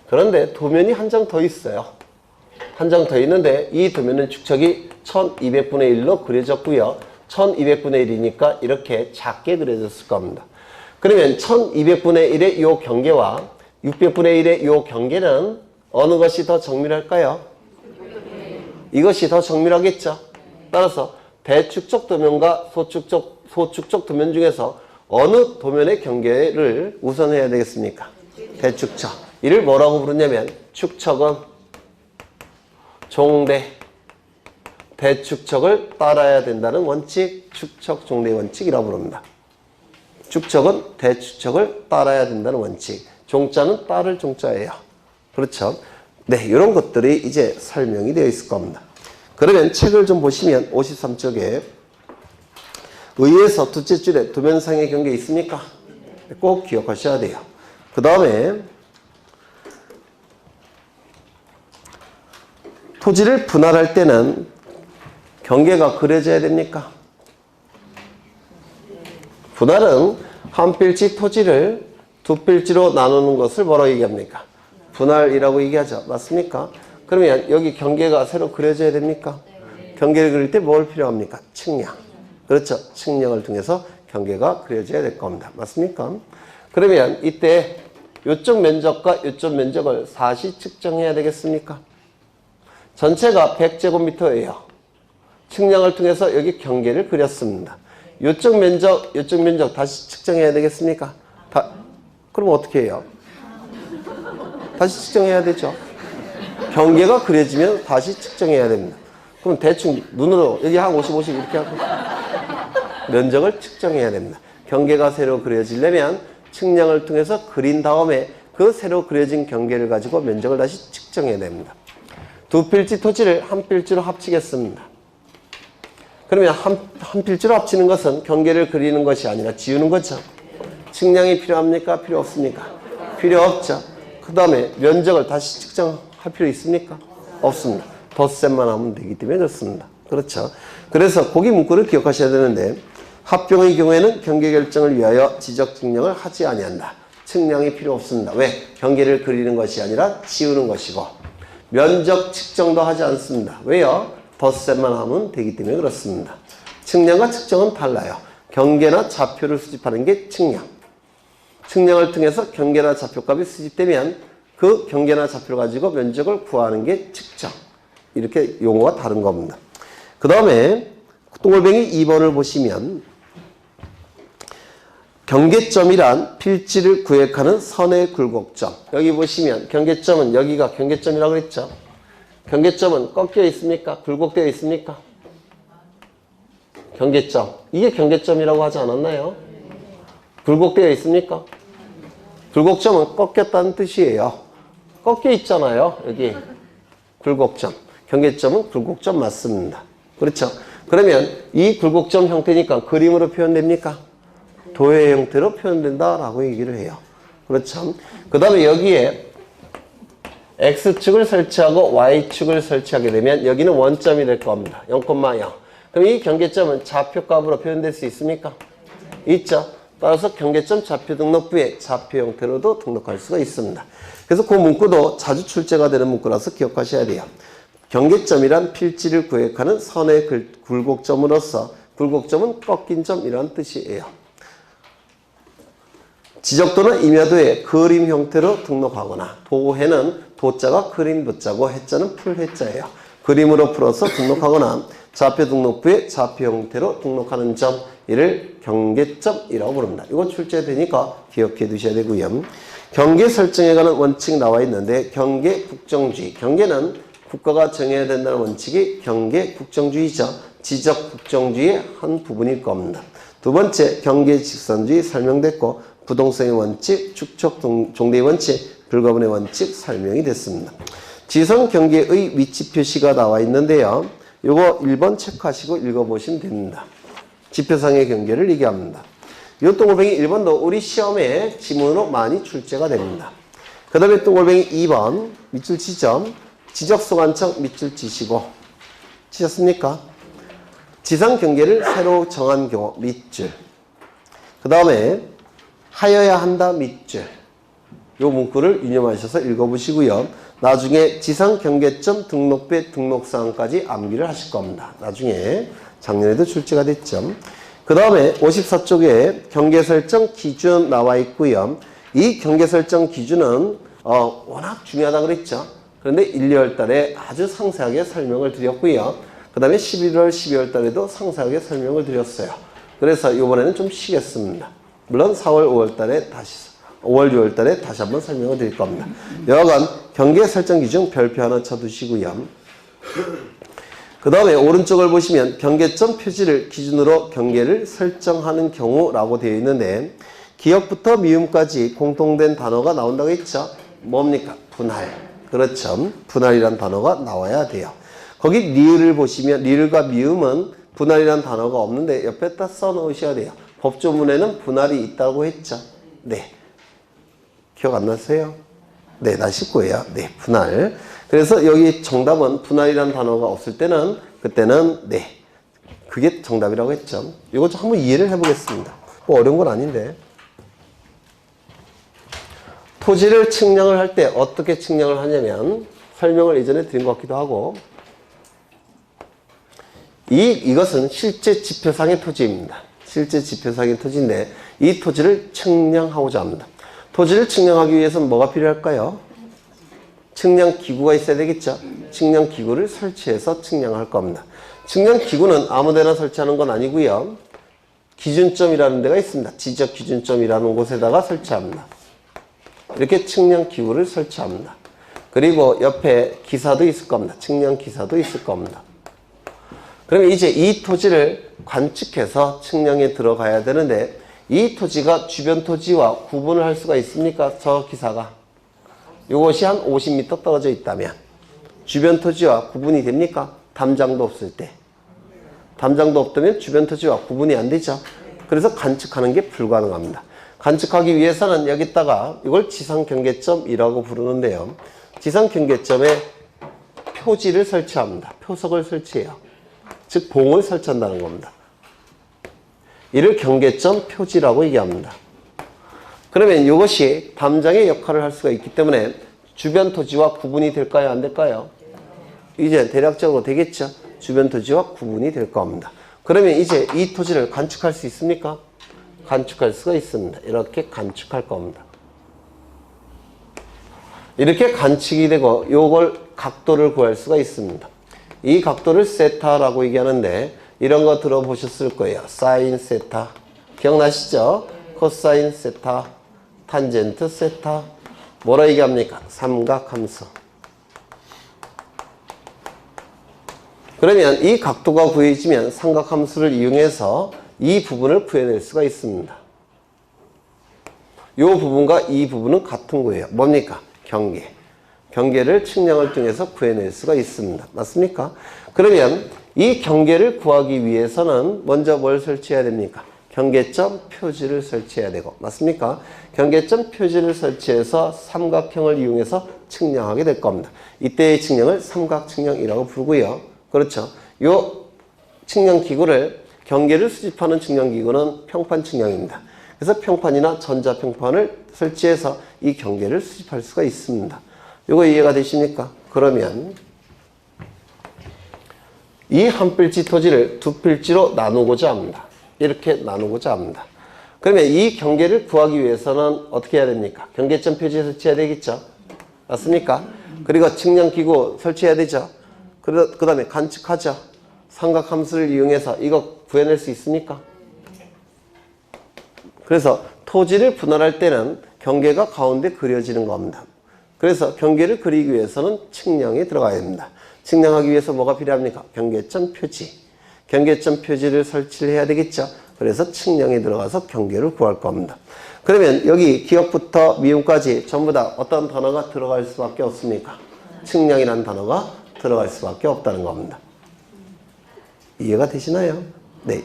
그런데 도면이 한 장 더 있어요. 한 장 더 있는데 이 도면은 축척이 1200분의 1로 그려졌고요. 1200분의 1이니까 이렇게 작게 그려졌을 겁니다. 그러면 1200분의 1의 이 경계와 600분의 1의 이 경계는 어느 것이 더 정밀할까요? 이것이 더 정밀하겠죠. 따라서 대축적 도면과 소축적 도면 중에서 어느 도면의 경계를 우선해야 되겠습니까? 대축척. 이를 뭐라고 부르냐면 축척은 종대, 대축척을 따라야 된다는 원칙, 축척 종대 원칙이라고 부릅니다. 축척은 대축척을 따라야 된다는 원칙. 종자는 따를 종자예요. 그렇죠? 네, 이런 것들이 이제 설명이 되어 있을 겁니다. 그러면 책을 좀 보시면 53쪽에 의에서 둘째 줄에 도면상의 경계 있습니까? 꼭 기억하셔야 돼요. 그 다음에 토지를 분할할 때는 경계가 그려져야 됩니까? 분할은 한 필지 토지를 두 필지로 나누는 것을 뭐라고 얘기합니까? 분할이라고 얘기하죠. 맞습니까? 그러면 여기 경계가 새로 그려져야 됩니까? 경계를 그릴 때 뭘 필요합니까? 측량. 그렇죠. 측량을 통해서 경계가 그려져야 될 겁니다. 맞습니까? 그러면 이때 이쪽 면적과 이쪽 면적을 사시 측정해야 되겠습니까? 전체가 100제곱미터예요. 측량을 통해서 여기 경계를 그렸습니다. 이쪽 면적 다시 측정해야 되겠습니까? 그럼 어떻게 해요? 다시 측정해야 되죠. 경계가 그려지면 다시 측정해야 됩니다. 그럼 대충 눈으로 여기 한 50, 50 이렇게 하고 면적을 측정해야 됩니다. 경계가 새로 그려지려면 측량을 통해서 그린 다음에 그 새로 그려진 경계를 가지고 면적을 다시 측정해야 됩니다. 두 필지 토지를 한 필지로 합치겠습니다. 그러면 한 필지로 합치는 것은 경계를 그리는 것이 아니라 지우는 거죠. 측량이 필요합니까? 필요 없습니까? 필요 없죠. 그 다음에 면적을 다시 측정할 필요 있습니까? 없습니다. 덧셈만 하면 되기 때문에 그렇습니다. 그렇죠. 그래서 거기 문구를 기억하셔야 되는데 합병의 경우에는 경계 결정을 위하여 지적 측량을 하지 아니한다. 측량이 필요 없습니다. 왜? 경계를 그리는 것이 아니라 지우는 것이고 면적 측정도 하지 않습니다. 왜요? 덧셈만 하면 되기 때문에 그렇습니다. 측량과 측정은 달라요. 경계나 좌표를 수집하는 게 측량. 측량을 통해서 경계나 좌표값이 수집되면 그 경계나 좌표를 가지고 면적을 구하는 게 측정. 이렇게 용어가 다른 겁니다. 그 다음에 동글뱅이 2번을 보시면 경계점이란 필지를 구획하는 선의 굴곡점. 여기 보시면 경계점은 여기가 경계점이라고 그랬죠. 경계점은 꺾여 있습니까? 굴곡되어 있습니까? 경계점. 이게 경계점이라고 하지 않았나요? 굴곡되어 있습니까? 굴곡점은 꺾였다는 뜻이에요. 꺾여 있잖아요. 여기 굴곡점. 경계점은 굴곡점 맞습니다. 그렇죠? 그러면 이 굴곡점 형태니까 그림으로 표현됩니까? 도의 형태로 표현된다라고 얘기를 해요. 그렇죠? 그 다음에 여기에 X축을 설치하고 Y축을 설치하게 되면 여기는 원점이 될 겁니다. 0,0. 그럼 이 경계점은 좌표값으로 표현될 수 있습니까? 있죠. 따라서 경계점 좌표 등록부에 좌표 형태로도 등록할 수가 있습니다. 그래서 그 문구도 자주 출제가 되는 문구라서 기억하셔야 돼요. 경계점이란 필지를 구획하는 선의 굴곡점으로서 굴곡점은 꺾인 점이라는 뜻이에요. 지적도는 임야도에 그림 형태로 등록하거나 도해는 도자가 그림 도자고 해자는 풀해자예요. 그림으로 풀어서 등록하거나 좌표 등록부에 좌표 형태로 등록하는 점 이를 경계점이라고 부릅니다. 이거 출제되니까 기억해 두셔야 되고요. 경계 설정에 관한 원칙 나와 있는데 경계 국정주의. 경계는 국가가 정해야 된다는 원칙이 경계 국정주의죠. 지적 국정주의의 한 부분일 겁니다. 두 번째, 경계 직선주의 설명됐고 부동성의 원칙, 축척 종대의 원칙, 불가분의 원칙 설명이 됐습니다. 지선 경계의 위치 표시가 나와 있는데요. 요거 1번 체크하시고 읽어보시면 됩니다. 지표상의 경계를 얘기합니다. 요 동글뱅이 1번도 우리 시험에 지문으로 많이 출제가 됩니다. 그 다음에 동글뱅이 2번 밑줄 지점, 지적소관청 밑줄 지시고 치셨습니까? 지상 경계를 새로 정한 경우 밑줄. 그 다음에 하여야 한다 밑줄. 요 문구를 유념하셔서 읽어보시고요. 나중에 지상 경계점 등록배 등록사항까지 암기를 하실 겁니다. 나중에 작년에도 출제가 됐죠. 그 다음에 54쪽에 경계 설정 기준 나와 있고요. 이 경계 설정 기준은 워낙 중요하다 그랬죠. 그런데 1, 2월 달에 아주 상세하게 설명을 드렸고요. 그 다음에 11월, 12월 달에도 상세하게 설명을 드렸어요. 그래서 이번에는 좀 쉬겠습니다. 물론 4월, 5월 달에 다시 5월, 6월 달에 다시 한번 설명을 드릴 겁니다. 여하간 경계 설정 기준 별표 하나 쳐두시고요. 그 다음에 오른쪽을 보시면 경계점 표지를 기준으로 경계를 설정하는 경우라고 되어 있는데 기역부터 미음까지 공통된 단어가 나온다고 했죠. 뭡니까? 분할. 그렇죠. 분할이란 단어가 나와야 돼요. 거기 리을을 보시면 리을과 미음은 분할이란 단어가 없는데 옆에다 써놓으셔야 돼요. 법조문에는 분할이 있다고 했죠. 네. 기억 안 나세요? 네, 나실 거예요. 네, 분할. 그래서 여기 정답은 분할이라는 단어가 없을 때는 그때는 네, 그게 정답이라고 했죠. 이거 좀 한번 이해를 해보겠습니다. 뭐 어려운 건 아닌데. 토지를 측량을 할 때 어떻게 측량을 하냐면 설명을 예전에 드린 것 같기도 하고 이것은 실제 지표상의 토지입니다. 실제 지표상의 토지인데 이 토지를 측량하고자 합니다. 토지를 측량하기 위해서는 뭐가 필요할까요? 측량기구가 있어야 되겠죠. 측량기구를 설치해서 측량할 겁니다. 측량기구는 아무데나 설치하는 건 아니고요. 기준점이라는 데가 있습니다. 지적기준점이라는 곳에다가 설치합니다. 이렇게 측량기구를 설치합니다. 그리고 옆에 기사도 있을 겁니다. 측량기사도 있을 겁니다. 그러면 이제 이 토지를 관측해서 측량에 들어가야 되는데 이 토지가 주변 토지와 구분을 할 수가 있습니까? 저 기사가. 이것이 한 50m 떨어져 있다면 주변 토지와 구분이 됩니까? 담장도 없을 때. 담장도 없다면 주변 토지와 구분이 안 되죠. 그래서 관측하는 게 불가능합니다. 관측하기 위해서는 여기다가 이걸 지상경계점이라고 부르는데요. 지상경계점에 표지를 설치합니다. 표석을 설치해요. 즉 봉을 설치한다는 겁니다. 이를 경계점 표지라고 얘기합니다. 그러면 이것이 담장의 역할을 할 수가 있기 때문에 주변 토지와 구분이 될까요? 안 될까요? 이제 대략적으로 되겠죠? 주변 토지와 구분이 될 겁니다. 그러면 이제 이 토지를 관측할 수 있습니까? 관측할 수가 있습니다. 이렇게 관측할 겁니다. 이렇게 관측이 되고 요걸 각도를 구할 수가 있습니다. 이 각도를 세타라고 얘기하는데 이런 거 들어보셨을 거예요. 사인 세타. 기억나시죠? 코사인 세타, 탄젠트 세타. 뭐라 얘기합니까? 삼각함수. 그러면 이 각도가 구해지면 삼각함수를 이용해서 이 부분을 구해낼 수가 있습니다. 이 부분과 이 부분은 같은 거예요. 뭡니까? 경계. 경계를 측량을 통해서 구해낼 수가 있습니다. 맞습니까? 그러면 이 경계를 구하기 위해서는 먼저 뭘 설치해야 됩니까? 경계점 표지를 설치해야 되고. 맞습니까? 경계점 표지를 설치해서 삼각형을 이용해서 측량하게 될 겁니다. 이때의 측량을 삼각측량이라고 부르고요. 그렇죠. 이 측량기구를 경계를 수집하는 측량기구는 평판 측량입니다. 그래서 평판이나 전자평판을 설치해서 이 경계를 수집할 수가 있습니다. 이거 이해가 되십니까? 그러면 이 한 필지 토지를 두 필지로 나누고자 합니다. 이렇게 나누고자 합니다. 그러면 이 경계를 구하기 위해서는 어떻게 해야 됩니까? 경계점 표지 설치해야 되겠죠? 맞습니까? 그리고 측량기구 설치해야 되죠? 그 다음에 관측하죠? 삼각함수를 이용해서 이거 구해낼 수 있습니까? 그래서 토지를 분할할 때는 경계가 가운데 그려지는 겁니다. 그래서 경계를 그리기 위해서는 측량이 들어가야 됩니다. 측량하기 위해서 뭐가 필요합니까? 경계점 표지. 경계점 표지를 설치를 해야 되겠죠. 그래서 측량이 들어가서 경계를 구할 겁니다. 그러면 여기 기억부터 미음까지 전부 다 어떤 단어가 들어갈 수밖에 없습니까? 측량이라는 단어가 들어갈 수밖에 없다는 겁니다. 이해가 되시나요? 네.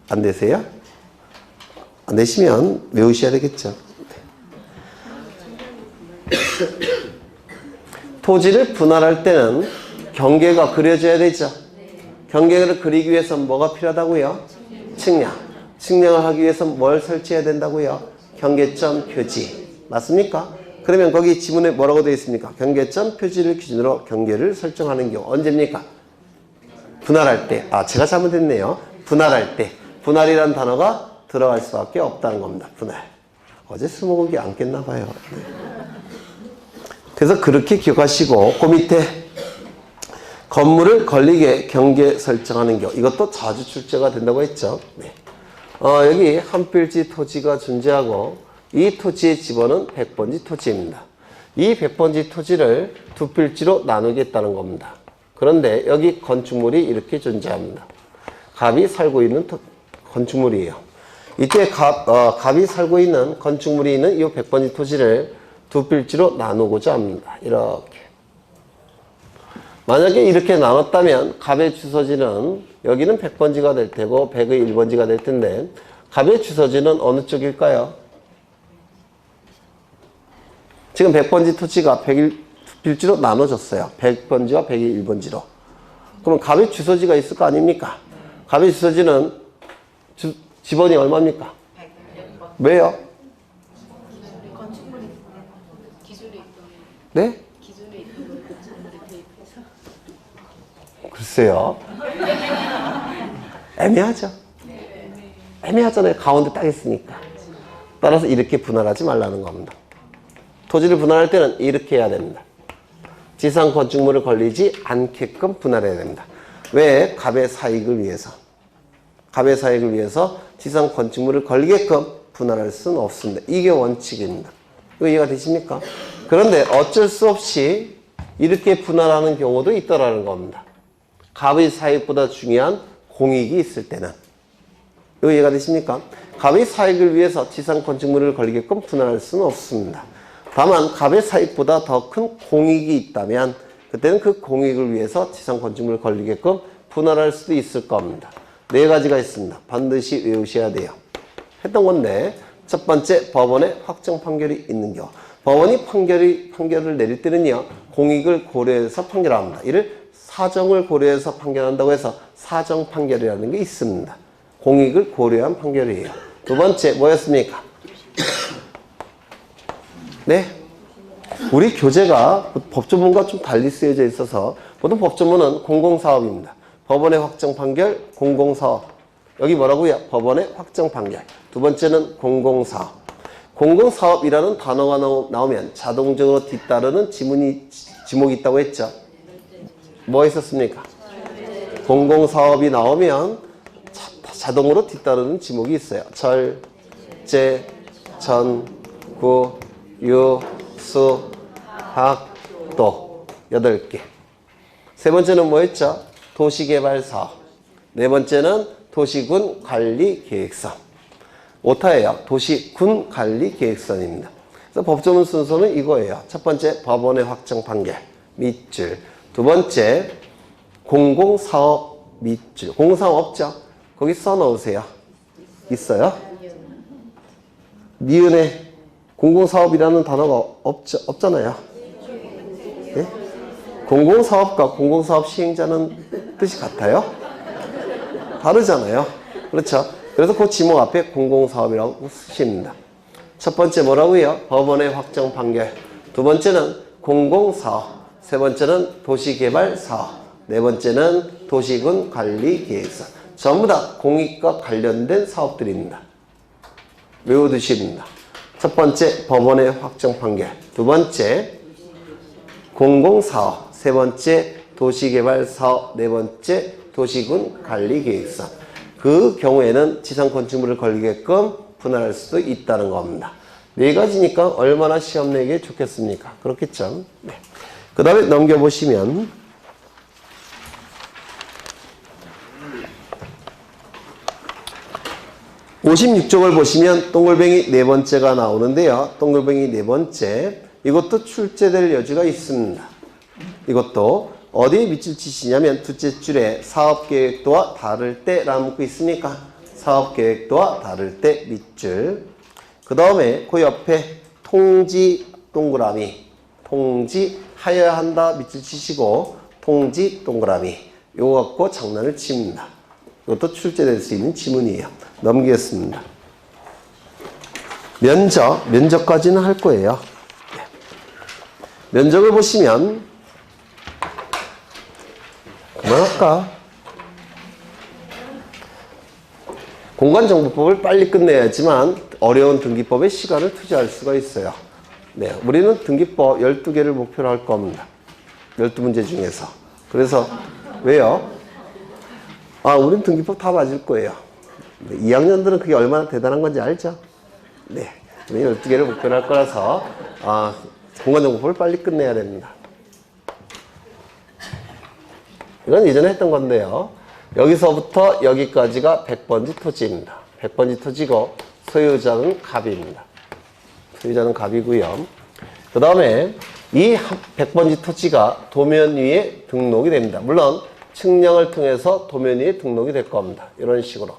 안 되세요? 안 되시면 외우셔야 되겠죠. 네. 토지를 분할할 때는 경계가 그려져야 되죠. 경계를 그리기 위해서는 뭐가 필요하다고요? 측량. 측량을 하기 위해서 뭘 설치해야 된다고요? 경계점 표지. 맞습니까? 그러면 거기 지문에 뭐라고 되어 있습니까? 경계점 표지를 기준으로 경계를 설정하는 경우. 언제입니까? 분할할 때. 아, 제가 잘못했네요. 분할할 때. 분할이라는 단어가 들어갈 수밖에 없다는 겁니다. 분할. 어제 스무고개 안 깼나 봐요. 네. 그래서 그렇게 기억하시고 그 밑에 건물을 걸리게 경계 설정하는 경우. 이것도 자주 출제가 된다고 했죠. 네. 여기 한 필지 토지가 존재하고 이 토지의 지번은 100번지 토지입니다. 이 100번지 토지를 두 필지로 나누겠다는 겁니다. 그런데 여기 건축물이 이렇게 존재합니다. 갑이 살고 있는 건축물이에요. 이때 갑이 살고 있는 건축물이 있는 이 100번지 토지를 두 필지로 나누고자 합니다. 이렇게. 만약에 이렇게 나눴다면 갑의 주소지는 여기는 100번지가 될 테고 100의 1번지가 될 텐데 갑의 주소지는 어느 쪽일까요? 지금 100번지 토지가 101필지로 나눠졌어요. 100번지와 100의 1번지로. 그럼 갑의 주소지가 있을 거 아닙니까? 갑의 주소지는 지번이 얼마입니까? 100번. 왜요? 네? 글쎄요. 애매하죠. 애매하잖아요. 가운데 딱 있으니까. 따라서 이렇게 분할하지 말라는 겁니다. 토지를 분할할 때는 이렇게 해야 됩니다. 지상 건축물을 걸리지 않게끔 분할해야 됩니다. 왜? 갑의 사익을 위해서. 갑의 사익을 위해서 지상 건축물을 걸리게끔 분할할 수는 없습니다. 이게 원칙입니다. 이거 이해가 되십니까? 그런데 어쩔 수 없이 이렇게 분할하는 경우도 있더라는 겁니다. 갑의 사익보다 중요한 공익이 있을 때는. 이거 이해가 되십니까? 갑의 사익을 위해서 지상 건축물을 걸리게끔 분할할 수는 없습니다. 다만 갑의 사익보다 더 큰 공익이 있다면 그때는 그 공익을 위해서 지상 건축물을 걸리게끔 분할할 수도 있을 겁니다. 네 가지가 있습니다. 반드시 외우셔야 돼요. 했던 건데 첫 번째, 법원의 확정 판결이 있는 경우. 법원이 판결을 내릴 때는요, 공익을 고려해서 판결합니다. 이를 사정을 고려해서 판결한다고 해서 사정 판결이라는 게 있습니다. 공익을 고려한 판결이에요. 두 번째, 뭐였습니까? 네? 우리 교재가 법조문과 좀 달리 쓰여져 있어서 보통 법조문은 공공사업입니다. 법원의 확정 판결, 공공사업. 여기 뭐라고요? 법원의 확정 판결. 두 번째는 공공사업. 공공사업이라는 단어가 나오면 자동적으로 뒤따르는 지목이 있다고 했죠. 뭐 있었습니까? 공공사업이 나오면 자동으로 뒤따르는 지목이 있어요. 절, 제, 전, 구, 유, 수, 학, 도. 8개. 세 번째는 뭐였죠? 도시개발사업. 네 번째는 도시군 관리계획서. 오타예요. 도시군 관리계획서입니다. 그래서 법조문 순서는 이거예요. 첫 번째, 법원의 확정 판결, 밑줄. 두 번째, 공공사업 밑줄. 공공사업 없죠? 거기 써 넣으세요. 있어요? 니은에 공공사업이라는 단어가 없잖아요. 네? 공공사업과 공공사업 시행자는 뜻이 같아요? 다르잖아요. 그렇죠? 그래서 그 지목 앞에 공공사업이라고 쓰십니다. 첫 번째 뭐라고요? 법원의 확정 판결. 두 번째는 공공사업. 세 번째는 도시개발사업. 네 번째는 도시군 관리계획서. 전부 다 공익과 관련된 사업들입니다. 외워두십니다. 첫 번째, 법원의 확정 판결. 두 번째, 공공사업. 세 번째, 도시개발사업. 네 번째, 도시군 관리계획서. 그 경우에는 지상 건축물을 걸리게끔 분할할 수도 있다는 겁니다. 네 가지니까 얼마나 시험 내기에 좋겠습니까? 그렇겠죠? 네. 그 다음에 넘겨보시면 56쪽을 보시면 동글뱅이 네 번째가 나오는데요. 동글뱅이 네 번째, 이것도 출제될 여지가 있습니다. 이것도 어디에 밑줄 치시냐면 둘째 줄에 사업계획도와 다를 때라는 문구 있으니까 사업계획도와 다를 때 밑줄. 그 다음에 그 옆에 통지 동그라미, 통지하여야 한다 밑줄 치시고 통지 동그라미, 요거 갖고 장난을 칩니다. 이것도 출제될 수 있는 지문이에요. 넘기겠습니다. 면적까지는 할 거예요. 면적을 보시면 그만할까? 공간정보법을 빨리 끝내야지만 어려운 등기법에 시간을 투자할 수가 있어요. 네, 우리는 등기법 12개를 목표로 할 겁니다. 12문제 중에서. 그래서 왜요? 우린 등기법 다 맞을 거예요. 2학년들은 그게 얼마나 대단한 건지 알죠? 네, 우리 12개를 목표로 할 거라서 공간정보법을 빨리 끝내야 됩니다. 이건 예전에 했던 건데요. 여기서부터 여기까지가 100번지 토지입니다. 100번지 토지고 소유자는 갑입니다. 소유자는 갑이고요. 그 다음에 이 100번지 토지가 도면 위에 등록이 됩니다. 물론 측량을 통해서 도면 위에 등록이 될 겁니다. 이런 식으로.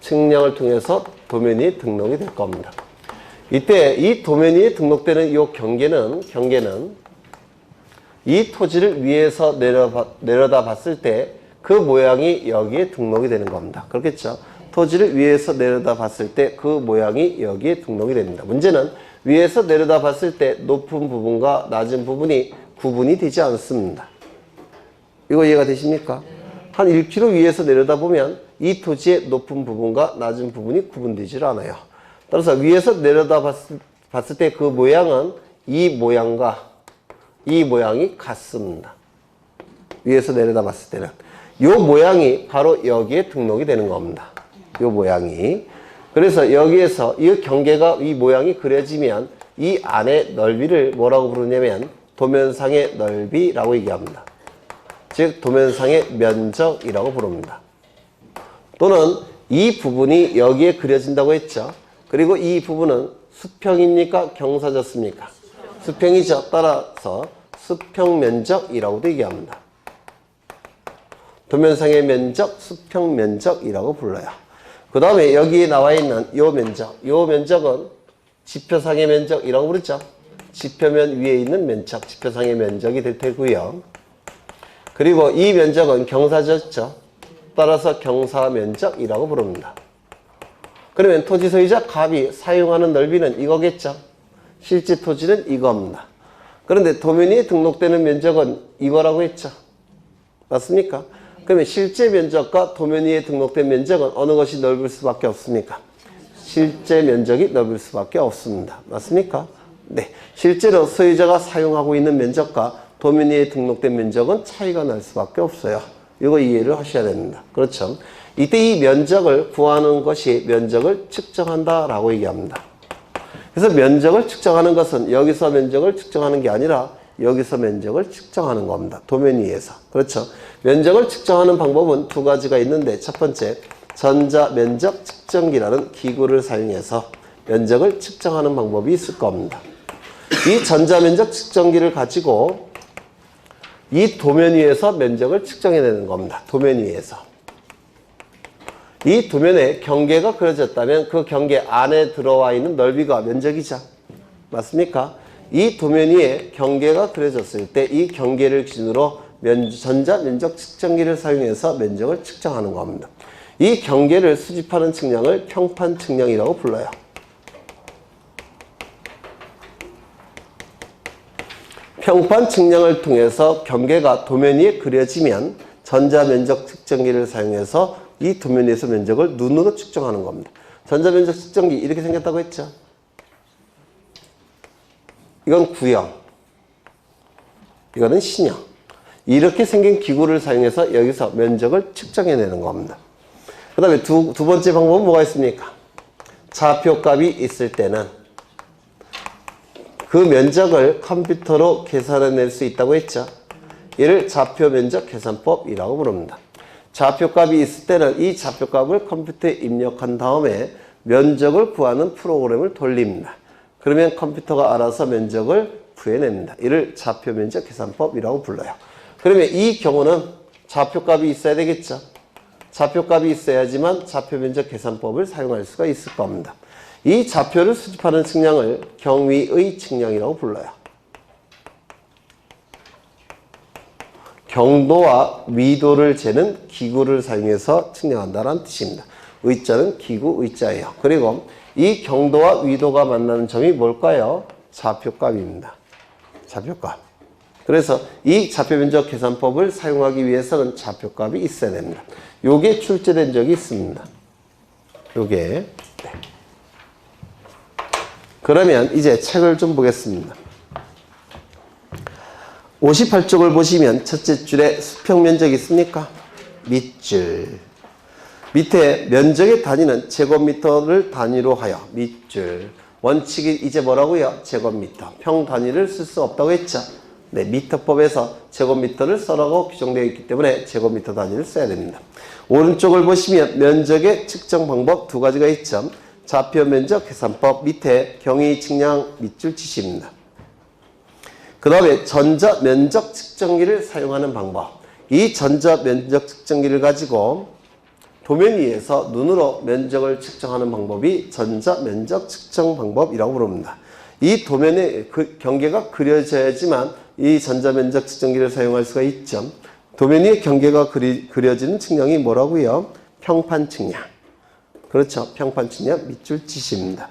측량을 통해서 도면 위에 등록이 될 겁니다. 이때 이 도면 위에 등록되는 이 경계는 이 토지를 위에서 내려다 봤을 때 그 모양이 여기에 등록이 되는 겁니다. 그렇겠죠? 토지를 위에서 내려다 봤을 때 그 모양이 여기에 등록이 됩니다. 문제는 위에서 내려다 봤을 때 높은 부분과 낮은 부분이 구분이 되지 않습니다. 이거 이해가 되십니까? 한 1km 위에서 내려다보면 이 토지의 높은 부분과 낮은 부분이 구분되질 않아요. 따라서 위에서 내려다 봤을 때 그 모양은 이 모양과 이 모양이 같습니다. 위에서 내려다 봤을 때는. 이 모양이 바로 여기에 등록이 되는 겁니다. 이 모양이. 그래서 여기에서 이 경계가 이 모양이 그려지면 이 안의 넓이를 뭐라고 부르냐면 도면상의 넓이라고 얘기합니다. 즉 도면상의 면적이라고 부릅니다. 또는 이 부분이 여기에 그려진다고 했죠. 그리고 이 부분은 수평입니까? 경사졌습니까? 수평이죠. 따라서 수평면적이라고도 얘기합니다. 도면상의 면적, 수평면적이라고 불러요. 그 다음에 여기에 나와 있는 이 면적은 지표상의 면적이라고 부르죠. 지표면 위에 있는 면적, 지표상의 면적이 될 테고요. 그리고 이 면적은 경사졌죠. 따라서 경사면적이라고 부릅니다. 그러면 토지 소유자 갑이 사용하는 넓이는 이거겠죠. 실제 토지는 이겁니다. 그런데 도면 위에 등록되는 면적은 이거라고 했죠. 맞습니까? 그러면 실제 면적과 도면 위에 등록된 면적은 어느 것이 넓을 수밖에 없습니까? 실제 면적이 넓을 수밖에 없습니다. 맞습니까? 네. 실제로 소유자가 사용하고 있는 면적과 도면 위에 등록된 면적은 차이가 날 수밖에 없어요. 이거 이해를 하셔야 됩니다. 그렇죠? 이때 이 면적을 구하는 것이 면적을 측정한다라고 얘기합니다. 그래서 면적을 측정하는 것은 여기서 면적을 측정하는 게 아니라 여기서 면적을 측정하는 겁니다. 도면 위에서. 그렇죠? 면적을 측정하는 방법은 두 가지가 있는데 첫 번째, 전자면적 측정기라는 기구를 사용해서 면적을 측정하는 방법이 있을 겁니다. 이 전자면적 측정기를 가지고 이 도면 위에서 면적을 측정해내는 겁니다. 도면 위에서. 이 도면에 경계가 그려졌다면 그 경계 안에 들어와 있는 넓이가 면적이죠. 맞습니까? 이 도면 위에 경계가 그려졌을 때 이 경계를 기준으로 전자면적 측정기를 사용해서 면적을 측정하는 겁니다. 이 경계를 수집하는 측량을 평판 측량이라고 불러요. 평판 측량을 통해서 경계가 도면 위에 그려지면 전자면적 측정기를 사용해서 이 도면 위에서 면적을 눈으로 측정하는 겁니다. 전자면적 측정기 이렇게 생겼다고 했죠. 이건 구형, 이거는 신형. 이렇게 생긴 기구를 사용해서 여기서 면적을 측정해내는 겁니다. 그 다음에 두 번째 방법은 뭐가 있습니까? 좌표값이 있을 때는 그 면적을 컴퓨터로 계산해낼 수 있다고 했죠. 이를 좌표 면적 계산법이라고 부릅니다. 좌표값이 있을 때는 이 좌표값을 컴퓨터에 입력한 다음에 면적을 구하는 프로그램을 돌립니다. 그러면 컴퓨터가 알아서 면적을 구해냅니다. 이를 좌표 면적 계산법이라고 불러요. 그러면 이 경우는 좌표값이 있어야 되겠죠. 좌표값이 있어야지만 좌표 면적 계산법을 사용할 수가 있을 겁니다. 이 좌표를 수집하는 측량을 경위의 측량이라고 불러요. 경도와 위도를 재는 기구를 사용해서 측량한다는 뜻입니다. 의자는 기구 의자예요. 그리고 이 경도와 위도가 만나는 점이 뭘까요? 좌표값입니다. 좌표값. 그래서 이 좌표 면적 계산법을 사용하기 위해서는 좌표값이 있어야 됩니다. 요게 출제된 적이 있습니다. 요게. 네. 그러면 이제 책을 좀 보겠습니다. 58쪽을 보시면 첫째 줄에 수평 면적이 있습니까? 밑줄. 밑에 면적의 단위는 제곱미터를 단위로 하여 밑줄. 원칙이 이제 뭐라고요? 제곱미터. 평 단위를 쓸 수 없다고 했죠? 네, 미터법에서 제곱미터를 써라고 규정되어 있기 때문에 제곱미터 단위를 써야 됩니다. 오른쪽을 보시면 면적의 측정 방법 두 가지가 있죠. 좌표 면적 계산법 밑에 경위 측량 밑줄 치시입니다. 그 다음에 전자 면적 측정기를 사용하는 방법. 이 전자 면적 측정기를 가지고 도면 위에서 눈으로 면적을 측정하는 방법이 전자 면적 측정 방법이라고 부릅니다. 이 도면에 그 경계가 그려져야지만 이 전자 면적 측정기를 사용할 수가 있죠. 도면 위에 경계가 그려지는 측량이 뭐라고요? 평판 측량. 그렇죠. 평판 측량 밑줄 치시입니다.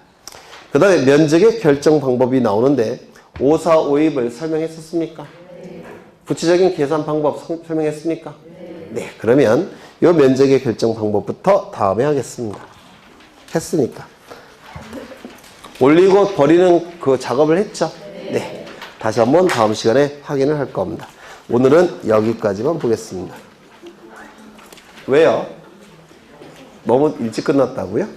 그 다음에 면적의 결정 방법이 나오는데 5, 4, 5입을 설명했었습니까? 네. 구체적인 계산 방법 설명했습니까? 네. 그러면 이 면적의 결정 방법부터 다음에 하겠습니다. 했으니까. 올리고 버리는 그 작업을 했죠? 네. 다시 한번 다음 시간에 확인을 할 겁니다. 오늘은 여기까지만 보겠습니다. 왜요? 너무 일찍 끝났다고요?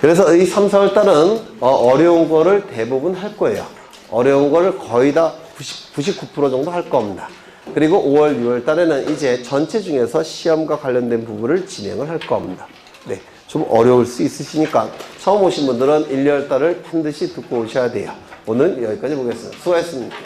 그래서 이 3, 4월 달은 어려운 거를 대부분 할 거예요. 어려운 거를 거의 다 99% 정도 할 겁니다. 그리고 5월, 6월 달에는 이제 전체 중에서 시험과 관련된 부분을 진행을 할 겁니다. 네, 좀 어려울 수 있으시니까 처음 오신 분들은 1, 2월 달을 반드시 듣고 오셔야 돼요. 오늘 여기까지 보겠습니다. 수고하셨습니다.